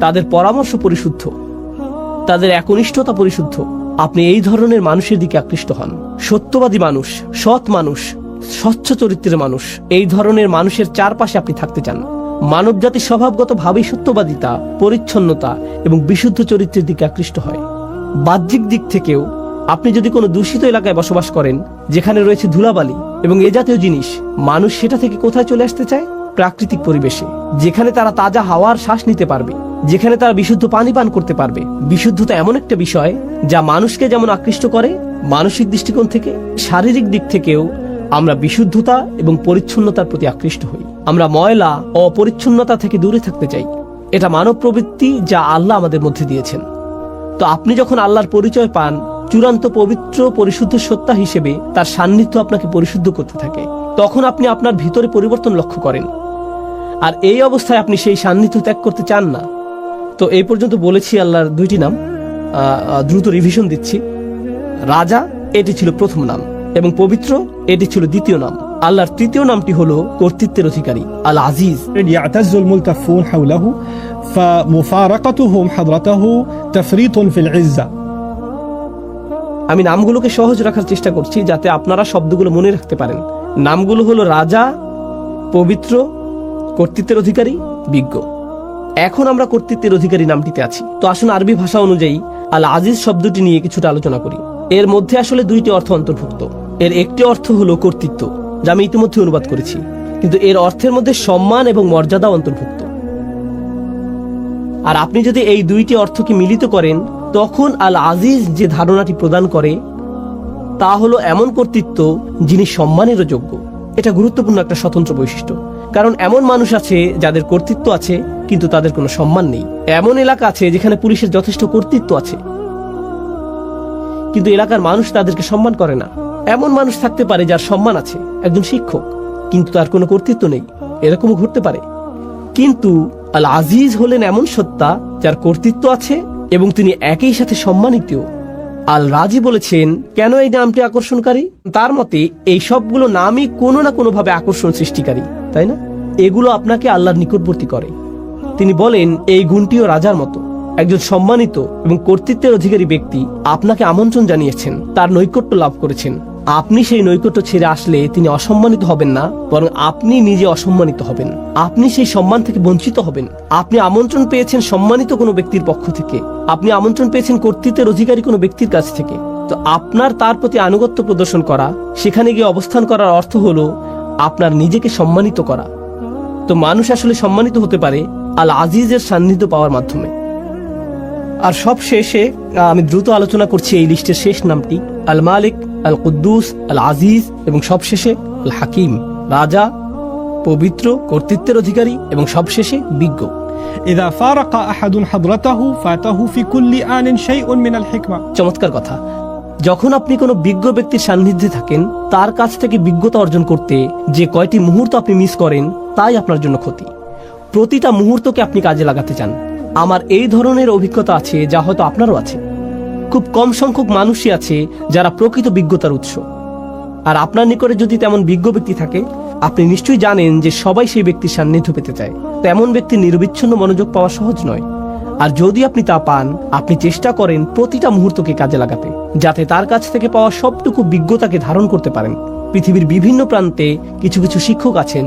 তাদের পরামর্শ পরিশুদ্ধ, তাদের একনিষ্ঠতা পরিশুদ্ধ। আপনি এই ধরনের মানুষের দিকে আকৃষ্ট হন। সত্যবাদী মানুষ, সৎ মানুষ, স্বচ্ছ চরিত্রের মানুষ, এই ধরনের মানুষের চারপাশে আপনি থাকতে চান। মানবজাতির স্বভাবগতভাবেই সত্যবাদিতা, পরিচ্ছন্নতা এবং বিশুদ্ধ চরিত্রের দিকে আকৃষ্ট হয়। বাহ্যিক দিক থেকেও আপনি যদি কোনো দূষিত এলাকায় বসবাস করেন যেখানে রয়েছে ধুলাবালি এবং এ জাতীয় জিনিস, মানুষ সেটা থেকে কোথায় চলে আসতে চায়? প্রাকৃতিক পরিবেশে, যেখানে তারা তাজা হাওয়ার শ্বাস নিতে পারবে, যেখানে তারা বিশুদ্ধ পানি পান করতে পারবে। বিশুদ্ধতা এমন একটা বিষয় যা মানুষকে যেমন আকৃষ্ট করে মানসিক দৃষ্টিকোণ থেকে, শারীরিক দিক থেকেও আমরা বিশুদ্ধতা এবং পরিচ্ছন্নতার প্রতি আকৃষ্ট হই। আমরা ময়লা ও অপরিচ্ছন্নতা থেকে দূরে থাকতে চাই। এটা মানব প্রবৃত্তি যা আল্লাহ আমাদের মধ্যে দিয়েছেন। তো আপনি যখন আল্লাহর পরিচয় পান চূড়ান্ত পবিত্র পরিশুদ্ধ সত্তা হিসেবে, তার সান্নিধ্য আপনাকে পরিশুদ্ধ করতে থাকে। তখন আপনি আপনার ভিতরে পরিবর্তন লক্ষ্য করেন, আর এই অবস্থায় আপনি সেই সান্নিধ্য ত্যাগ করতে চান না। তো এই পর্যন্ত বলেছি আল্লাহর দুইটি নাম। দ্রুত রিভিশন দিচ্ছি। রাজা, এটি ছিল প্রথম নাম, এবং পবিত্র, এটি ছিল দ্বিতীয় নাম। আল্লাহর তৃতীয় নামটি হলো কর্তৃত্বের অধিকারী, আল আজিজ। يعتز الملتفون حوله فمفارقتهم حضرته تفريط في العزة. আমি নামগুলোকে সহজ রাখার চেষ্টা করছি যাতে আপনারা শব্দগুলো মনে রাখতে পারেন। নামগুলো হলো রাজা, পবিত্র, কর্তৃত্বের অধিকারী, বিজ্ঞ। এখন আমরা কর্তৃত্বের অধিকারী নামটিতে আছি। তো আসুন আরবি ভাষা অনুযায়ী আল আজিজ শব্দটি নিয়ে কিছুটা আলোচনা করি। এর মধ্যে আসলে দুইটি অর্থ অন্তর্ভুক্ত। এর একটি অর্থ হলো কর্তৃত্ব, যা আমি ইতিমধ্যে অনুবাদ করেছি, কিন্তু এর অর্থের মধ্যে সম্মান এবং মর্যাদা অন্তর্ভুক্ত। আর আপনি যদি এই দুইটি অর্থকে মিলিত করেন, তখন আল আজিজ যে ধারণাটি প্রদান করে তা হলো এমন কর্তৃত্ব যিনি সম্মানেরও যোগ্য। এটা গুরুত্বপূর্ণ একটা স্বতন্ত্র বৈশিষ্ট্য, কারণ এমন মানুষ আছে যাদের কর্তৃত্ব আছে কিন্তু তাদের কোনো সম্মান নেই। এমন এলাকা আছে যেখানে পুলিশের যথেষ্ট কর্তৃত্ব আছে কিন্তু এলাকার মানুষ তাদেরকে সম্মান করে না। এমন মানুষ থাকতে পারে যার সম্মান আছে, একজন শিক্ষক, কিন্তু তার কোনো কর্তৃত্ব নেই। এরকমও ঘটতে পারে। কিন্তু আল আজিজ হলেন এমন সত্তা যার কর্তৃত্ব আছে এবং তিনি একই সাথে সম্মানিত। আল রাজি বলেছেন কেন এই নামটি আকর্ষণকারী। তার মতে এই সবগুলো নামই কোনো না কোনো ভাবে আকর্ষণ সৃষ্টিকারী, তাই না? এগুলো আপনাকে আল্লাহর নিকটবর্তী করে। তিনি বলেন এই গুণটিও রাজার মতো। একজন সম্মানিত এবং কর্তৃত্বের অধিকারী ব্যক্তি আপনাকে আমন্ত্রণ জানিয়েছেন, তার নৈকট্য লাভ করেছেন। আপনি সেই নৈকট্য ছেড়ে আসলে তিনি অসম্মানিত হবেন না, বরং আপনি নিজে অসম্মানিত হবেন। আপনি সেই সম্মান থেকে বঞ্চিত হবেন। আপনি আমন্ত্রণ পেয়েছেন সম্মানিত কোনো ব্যক্তির পক্ষ থেকে, আপনি আমন্ত্রণ পেয়েছেন কর্তৃত্বের অধিকারী কোনো ব্যক্তির কাছ থেকে। তো আপনার তার প্রতি আনুগত্য প্রদর্শন করা, সেখানে গিয়ে অবস্থান করার অর্থ হলো আপনার নিজেকে সম্মানিত করা। তো মানুষ আসলে সম্মানিত হতে পারে আল আজিজের সান্নিধ্য পাওয়ার মাধ্যমে। আর সব শেষে আমি দ্রুত আলোচনা করছি এই লিস্টের শেষ নামটি, আল মালিক, আল কুদ্দুস, আল আজিজ এবং সবশেষে আল হাকিম। রাজা, পবিত্র, কর্তৃত্বের অধিকারী এবং সবশেষে বিজ্ঞ। إذا فارق أحد حضرته فاته في كل آن شيء من الحكمة. চমৎকার কথা। যখন আপনি কোনো বিজ্ঞ ব্যক্তির সান্নিধ্যে থাকেন, তার কাছ থেকে বিজ্ঞতা অর্জন করতে যে কয়টি মুহূর্ত আপনি মিস করেন তাই আপনার জন্য ক্ষতি। প্রতিটা মুহূর্তকে আপনি কাজে লাগাতে চান। আমার এই ধরনের অভিজ্ঞতা আছে, যা হয়তো আপনারও আছে। খুব কম সংখ্যক মানুষই আছে যারা প্রকৃত বিজ্ঞতার উৎস। আর আপনার নিকটে যদি তেমন বিজ্ঞ ব্যক্তি থাকে, আপনি নিশ্চয়ই জানেন যে সবাই সেই ব্যক্তির সান্নিধ্য পেতে চায়। তেমন ব্যক্তির নিরবিচ্ছিন্ন মনোযোগ পাওয়া সহজ নয়। আর যদি আপনি তা পান, আপনি চেষ্টা করেন প্রতিটা মুহূর্তকে কাজে লাগাতে, যাতে তার কাছ থেকে পাওয়া সবটুকু বিজ্ঞতাকে ধারণ করতে পারেন। পৃথিবীর বিভিন্ন প্রান্তে কিছু কিছু শিক্ষক আছেন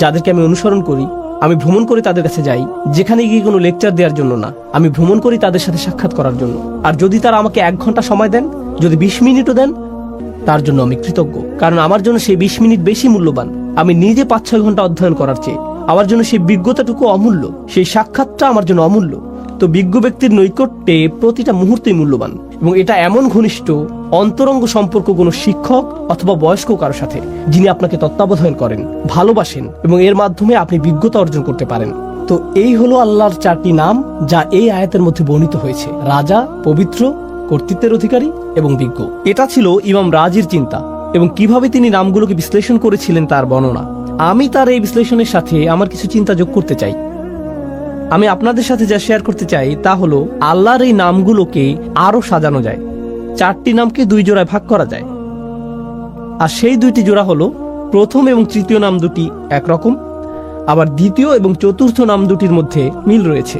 যাদেরকে আমি অনুসরণ করি। আমি ভ্রমণ করে তাদের কাছে যাই, যেখানে গিয়ে কোনো লেকচার দেওয়ার জন্য না, আমি ভ্রমণ করি তাদের সাথে সাক্ষাৎ করার জন্য। আর যদি তারা আমাকে 1 ঘন্টা সময় দেন, যদি 20 মিনিটও দেন, তার জন্য আমি কৃতজ্ঞ, কারণ আমার জন্য সেই 20 মিনিট বেশি মূল্যবান আমি নিজে 5-6 ঘন্টা অধ্যয়ন করার চেয়ে। আমার জন্য সেই বিজ্ঞতাটুকু অমূল্য, সেই সাক্ষাৎটা আমার জন্য অমূল্য। তো বিজ্ঞ ব্যক্তির নৈকট্যে প্রতিটা মুহূর্তই মূল্যবান, এবং এটা এমন ঘনিষ্ঠ অন্তরঙ্গ সম্পর্ক কোনো শিক্ষক অথবা বয়স্ক কারোর সাথে, যিনি আপনাকে তত্ত্বাবধান করেন, ভালোবাসেন, এবং এর মাধ্যমে আপনি বিজ্ঞতা অর্জন করতে পারেন। তো এই হলো আল্লাহর 4টি নাম যা এই আয়াতের মধ্যে বর্ণিত হয়েছে: রাজা, পবিত্র, কর্তৃত্বের অধিকারী এবং বিজ্ঞ। এটা ছিল ইমাম রাজির চিন্তা, এবং কিভাবে তিনি নামগুলোকে বিশ্লেষণ করেছিলেন তার বর্ণনা। আমি তার এই বিশ্লেষণের সাথে আমার কিছু চিন্তা যোগ করতে চাই। আমি আপনাদের সাথে যা শেয়ার করতে চাই তা হলো, আল্লাহর এই নামগুলোকে আরো সাজানো যায়। 4টি নামকে 2 জোড়ায় ভাগ করা যায়, আর সেই 2টি জোড়া হলো, প্রথম এবং তৃতীয় নাম দুটি একরকম, আবার দ্বিতীয় এবং চতুর্থ নাম দুটির মধ্যে মিল রয়েছে।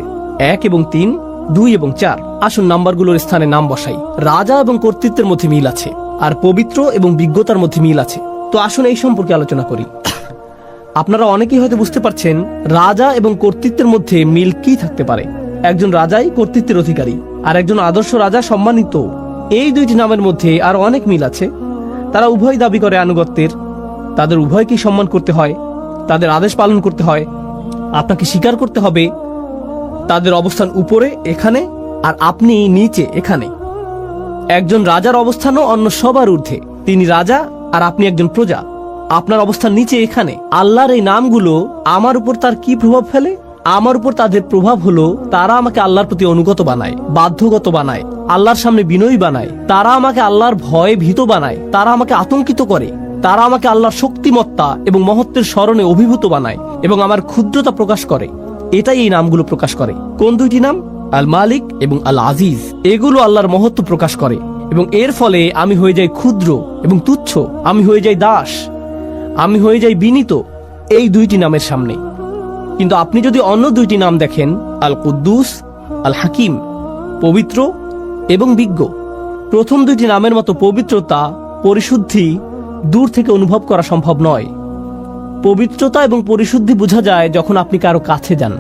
1 এবং 3, 2 এবং 4। আসুন নাম্বারগুলোর স্থানে নাম বসাই। রাজা এবং কর্তৃত্বের মধ্যে মিল আছে, আর পবিত্র এবং বিজ্ঞতার মধ্যে মিল আছে। তো আসুন এই সম্পর্কে আলোচনা করি। আপনারা অনেকেই হয়তো বুঝতে পারছেন রাজা এবং কর্তৃত্বের মধ্যে মিল কি থাকতে পারে। একজন রাজাই কর্তৃত্বের অধিকারী, আর একজন আদর্শ রাজা সম্মানিত। এই 2টি নামের মধ্যে আরো অনেক মিল আছে। তারা উভয় দাবি করে আনুগত্যের, তাদের উভয়কেই সম্মান করতে হয়, তাদের আদেশ পালন করতে হয়, আপনাকে স্বীকার করতে হবে তাদের অবস্থান উপরে এখানে, আর আপনি নিচে এখানে। একজন রাজার অবস্থানও অন্য সবার ঊর্ধ্বে, তিনি রাজা আর আপনি একজন প্রজা, আপনার অবস্থান নিচে এখানে। আল্লাহর এই নামগুলো আমার উপর তার কি প্রভাব ফেলে? আমার উপর তাদের প্রভাব হলো, তারা আমাকে আল্লাহর প্রতি অনুগত বানায়, বাধ্যগত বানায়, আল্লাহর সামনে বিনয়ী বানায়। তারা আমাকে আল্লাহর ভয়ে ভীত বানায়, তারা আমাকে আতঙ্কিত করে, তারা আমাকে আল্লাহর শক্তিমত্তা এবং মহত্বের স্মরণে অভিভূত বানায়, এবং আমার ক্ষুদ্রতা প্রকাশ করে। এটাই এই নামগুলো প্রকাশ করে। কোন 2টি নাম? আল মালিক এবং আল আজিজ। এগুলো আল্লাহর মহত্ব প্রকাশ করে, এবং এর ফলে আমি হয়ে যাই ক্ষুদ্র এবং তুচ্ছ, আমি হয়ে যাই দাস, আমি হয়ে যাই বিনীত এই 2টি নামের সামনে। কিন্তু আপনি যদি অন্য 2টি নাম দেখেন, আল কুদ্দুস, আল হাকিম, পবিত্র এবং বিজ্ঞ, প্রথম 2টি নামের মতো পবিত্রতা, পরিশুদ্ধি দূর থেকে অনুভব করা সম্ভব নয়। পবিত্রতা এবং পরিশুদ্ধি বোঝা যায় যখন আপনি কারো কাছে যান,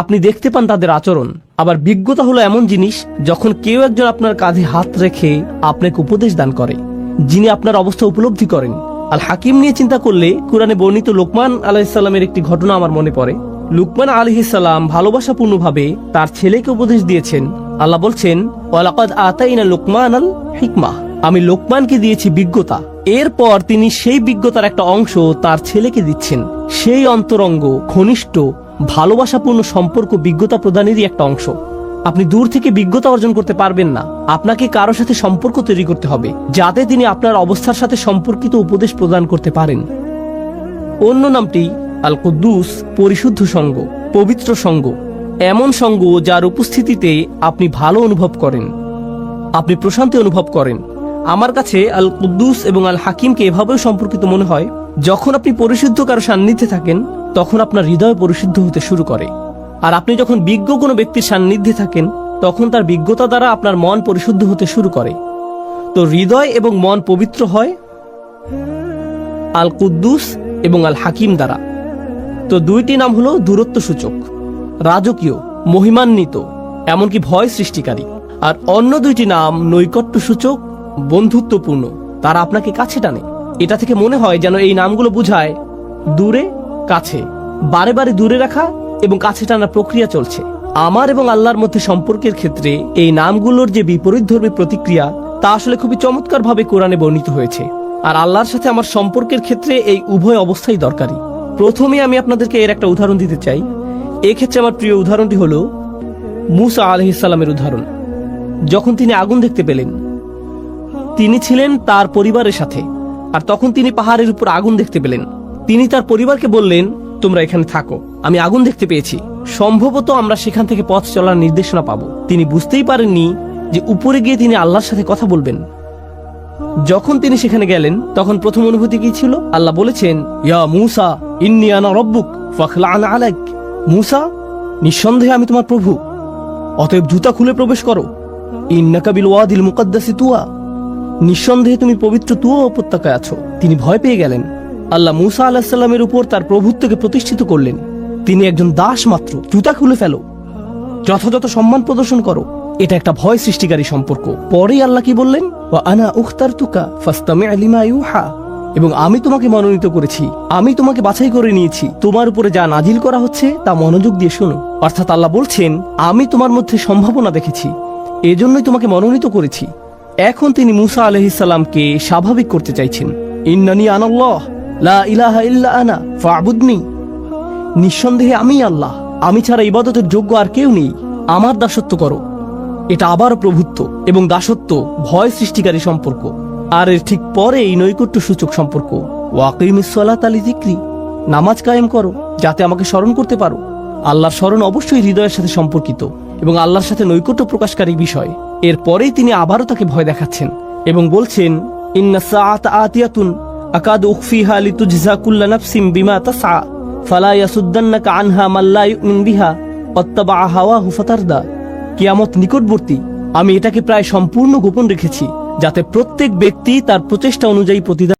আপনি দেখতে পান তাদের আচরণ। আবার বিজ্ঞতা হলো এমন জিনিস, যখন কেউ একজন আপনার কাঁধে হাত রেখে আপনাকে উপদেশ দান করে, যিনি আপনার অবস্থা উপলব্ধি করেন। আল হাকিম নিয়ে চিন্তা করলে কুরআনে বর্ণিত লোকমান আলাইহিসসালামের একটি ঘটনা আমার মনে পড়ে। লুকমান আলাইহিসসালাম ভালোবাসাপূর্ণভাবে তার ছেলেকে উপদেশ দিয়েছেন। আল্লাহ বলছেন, ওয়ালাকাদ আতাইনা লুকমানাল হিকমাহ, আমি লোকমানকে দিয়েছি বিজ্ঞতা। এরপর তিনি সেই বিজ্ঞতার একটা অংশ তার ছেলেকে দিচ্ছেন। সেই অন্তরঙ্গ, ঘনিষ্ঠ, ভালোবাসাপূর্ণ সম্পর্ক বিজ্ঞতা প্রদানেরই একটা অংশ। আপনি দূর থেকে বিজ্ঞতা অর্জন করতে পারবেন না, আপনাকে কারো সাথে সম্পর্ক তৈরি করতে হবে, যাতে তিনি আপনার অবস্থার সাথে সম্পর্কিত উপদেশ প্রদান করতে পারেন। অন্য নামটি আল কুদ্দুস, পরিশুদ্ধ সঙ্গ, পবিত্র সঙ্গ, এমন সঙ্গ যার উপস্থিতিতে আপনি ভালো অনুভব করেন, আপনি প্রশান্তি অনুভব করেন। আমার কাছে আল কুদ্দুস এবং আল হাকিমকে এভাবেও সম্পর্কিত মনে হয়, যখন আপনি পরিশুদ্ধ কারো সান্নিধ্যে থাকেন, তখন আপনার হৃদয় পরিশুদ্ধ হতে শুরু করে। আর আপনি যখন বিজ্ঞ কোনো ব্যক্তির সান্নিধ্যে থাকেন, তখন তার বিজ্ঞতা দ্বারা আপনার মন পরিশুদ্ধ হতে শুরু করে। তো হৃদয় এবং মন পবিত্র হয় আল কুদ্দুস এবং আল হাকিম দ্বারা। তো 2টি নাম হলো দূরত্ব সূচক, রাজকীয়, মহিমান্বিত, এমনকি ভয় সৃষ্টিকারী। আর অন্য 2টি নাম নৈকট্য সূচক, বন্ধুত্বপূর্ণ, তারা আপনাকে কাছে টানে। এটা থেকে মনে হয় যেন এই নামগুলো বোঝায় দূরে কাছে, বারে বারে দূরে রাখা এবং কাছে টানার প্রক্রিয়া চলছে। আমার এবং আল্লাহর মধ্যে সম্পর্কের ক্ষেত্রে এই নামগুলোর যে বিপরীতধর্মী প্রতিক্রিয়া, তা আসলে খুবই চমৎকারভাবে কোরআনে বর্ণিত হয়েছে। আর আল্লাহর সাথে আমার সম্পর্কের ক্ষেত্রে এই উভয় অবস্থাই দরকারি। প্রথমে আমি আপনাদেরকে এর একটা উদাহরণ দিতে চাই। এক্ষেত্রে আমার প্রিয় উদাহরণটি হলো মূসা আলাইহিস সালামের উদাহরণ। যখন তিনি আগুন দেখতে পেলেন, তিনি ছিলেন তার পরিবারের সাথে, আর তখন তিনি পাহাড়ের উপর আগুন দেখতে পেলেন। তিনি তার পরিবারকে বললেন, তোমরা এখানে থাকো, আমি আগুন দেখতে পেয়েছি, সম্ভবত আমরা সেখান থেকে পথ চলার নির্দেশনা পাবো। তিনি বুঝতেই পারেননি যে উপরে গিয়ে তিনি আল্লাহর সাথে কথা বলবেন। যখন তিনি সেখানে গেলেন, তখন প্রথম অনুভূতি কি ছিল? আল্লাহ বলেছেন, ইয়া মূসা ইন্নী আনা রব্বুক ফাখলা'ন আলাইক। মূসা, নিঃসন্দেহে আমি তোমার প্রভু, অতএব জুতা খুলে প্রবেশ করো। ইন্নাকা বিল ওয়াদিল মুকাদ্দাসি তুয়া, নিঃসন্দেহে তুমি পবিত্র তুয়া উপত্যকায় আছো। তিনি ভয় পেয়ে গেলেন। আল্লাহ মূসা আলাইহিস সালামের উপর তার প্রভুত্বকে প্রতিষ্ঠিত করলেন। তিনি একজন দাস মাত্র। জুতা খুলে ফেলো, যথাযথ সম্মান প্রদর্শন করো। এটা একটা ভয় সৃষ্টিকারী সম্পর্ক। পরেই আল্লাহ কি বললেন? ওয়া আনা উখতারতুকা ফাসতামি' লিমা ইউহা, এবং আমি তোমাকে মনোনীত করেছি, আমি তোমাকে বাছাই করে নিয়েছি, তোমার উপরে যা নাজিল করা হচ্ছে তা মনোযোগ দিয়ে শোনো। অর্থাৎ আল্লাহ বলছেন, আমি তোমার মধ্যে সম্ভাবনা দেখেছি, এজন্যই তোমাকে মনোনীত করেছি। এখন তিনি মূসা আলাইহিস সালামকে স্বাভাবিক করতে চাইছেন। ইন্নানি আনাল্লাহ লা ইলাহা ইল্লা আনা ফা'বুদনি, নিঃসন্দেহে আমি আল্লাহ, আমি ছাড়া ইবাদতের যোগ্য আর কেউ নেই, আমার দাসত্ব করো। এটা আবার প্রভুত্ব এবং দাসত্ব ভয় সৃষ্টিকারী সম্পর্ক। আর এর ঠিক পরে এই নৈকট্য সূচক সম্পর্ক, ওয়াকিমিস সালাতা লিযিকরি, নামাজ কায়েম করো যাতে আমাকে স্মরণ করতে পারো। আল্লাহর স্মরণ অবশ্যই হৃদয়ের সাথে সম্পর্কিত এবং আল্লাহর সাথে নৈকট্য প্রকাশকারী বিষয়। এরপরেই তিনি আবারও তাকে ভয় দেখাচ্ছেন এবং বলছেন, ইন্নাস সাআতা আতিয়াতুন আকাদু উখফিহা লিতুজজা কুল্লু নাফসিন বিমা তাসআ ফালা ইয়াসুদ্দান্নাকা আনহা মান লা ইউমিন বিহা ওয়াত্তাবা হাওয়াহু ফাতারদা। কিয়ামত নিকটবর্তী, আমি এটাকে প্রায় সম্পূর্ণ গোপন রেখেছি যাতে প্রত্যেক ব্যক্তি তার প্রচেষ্টা অনুযায়ী প্রতিদান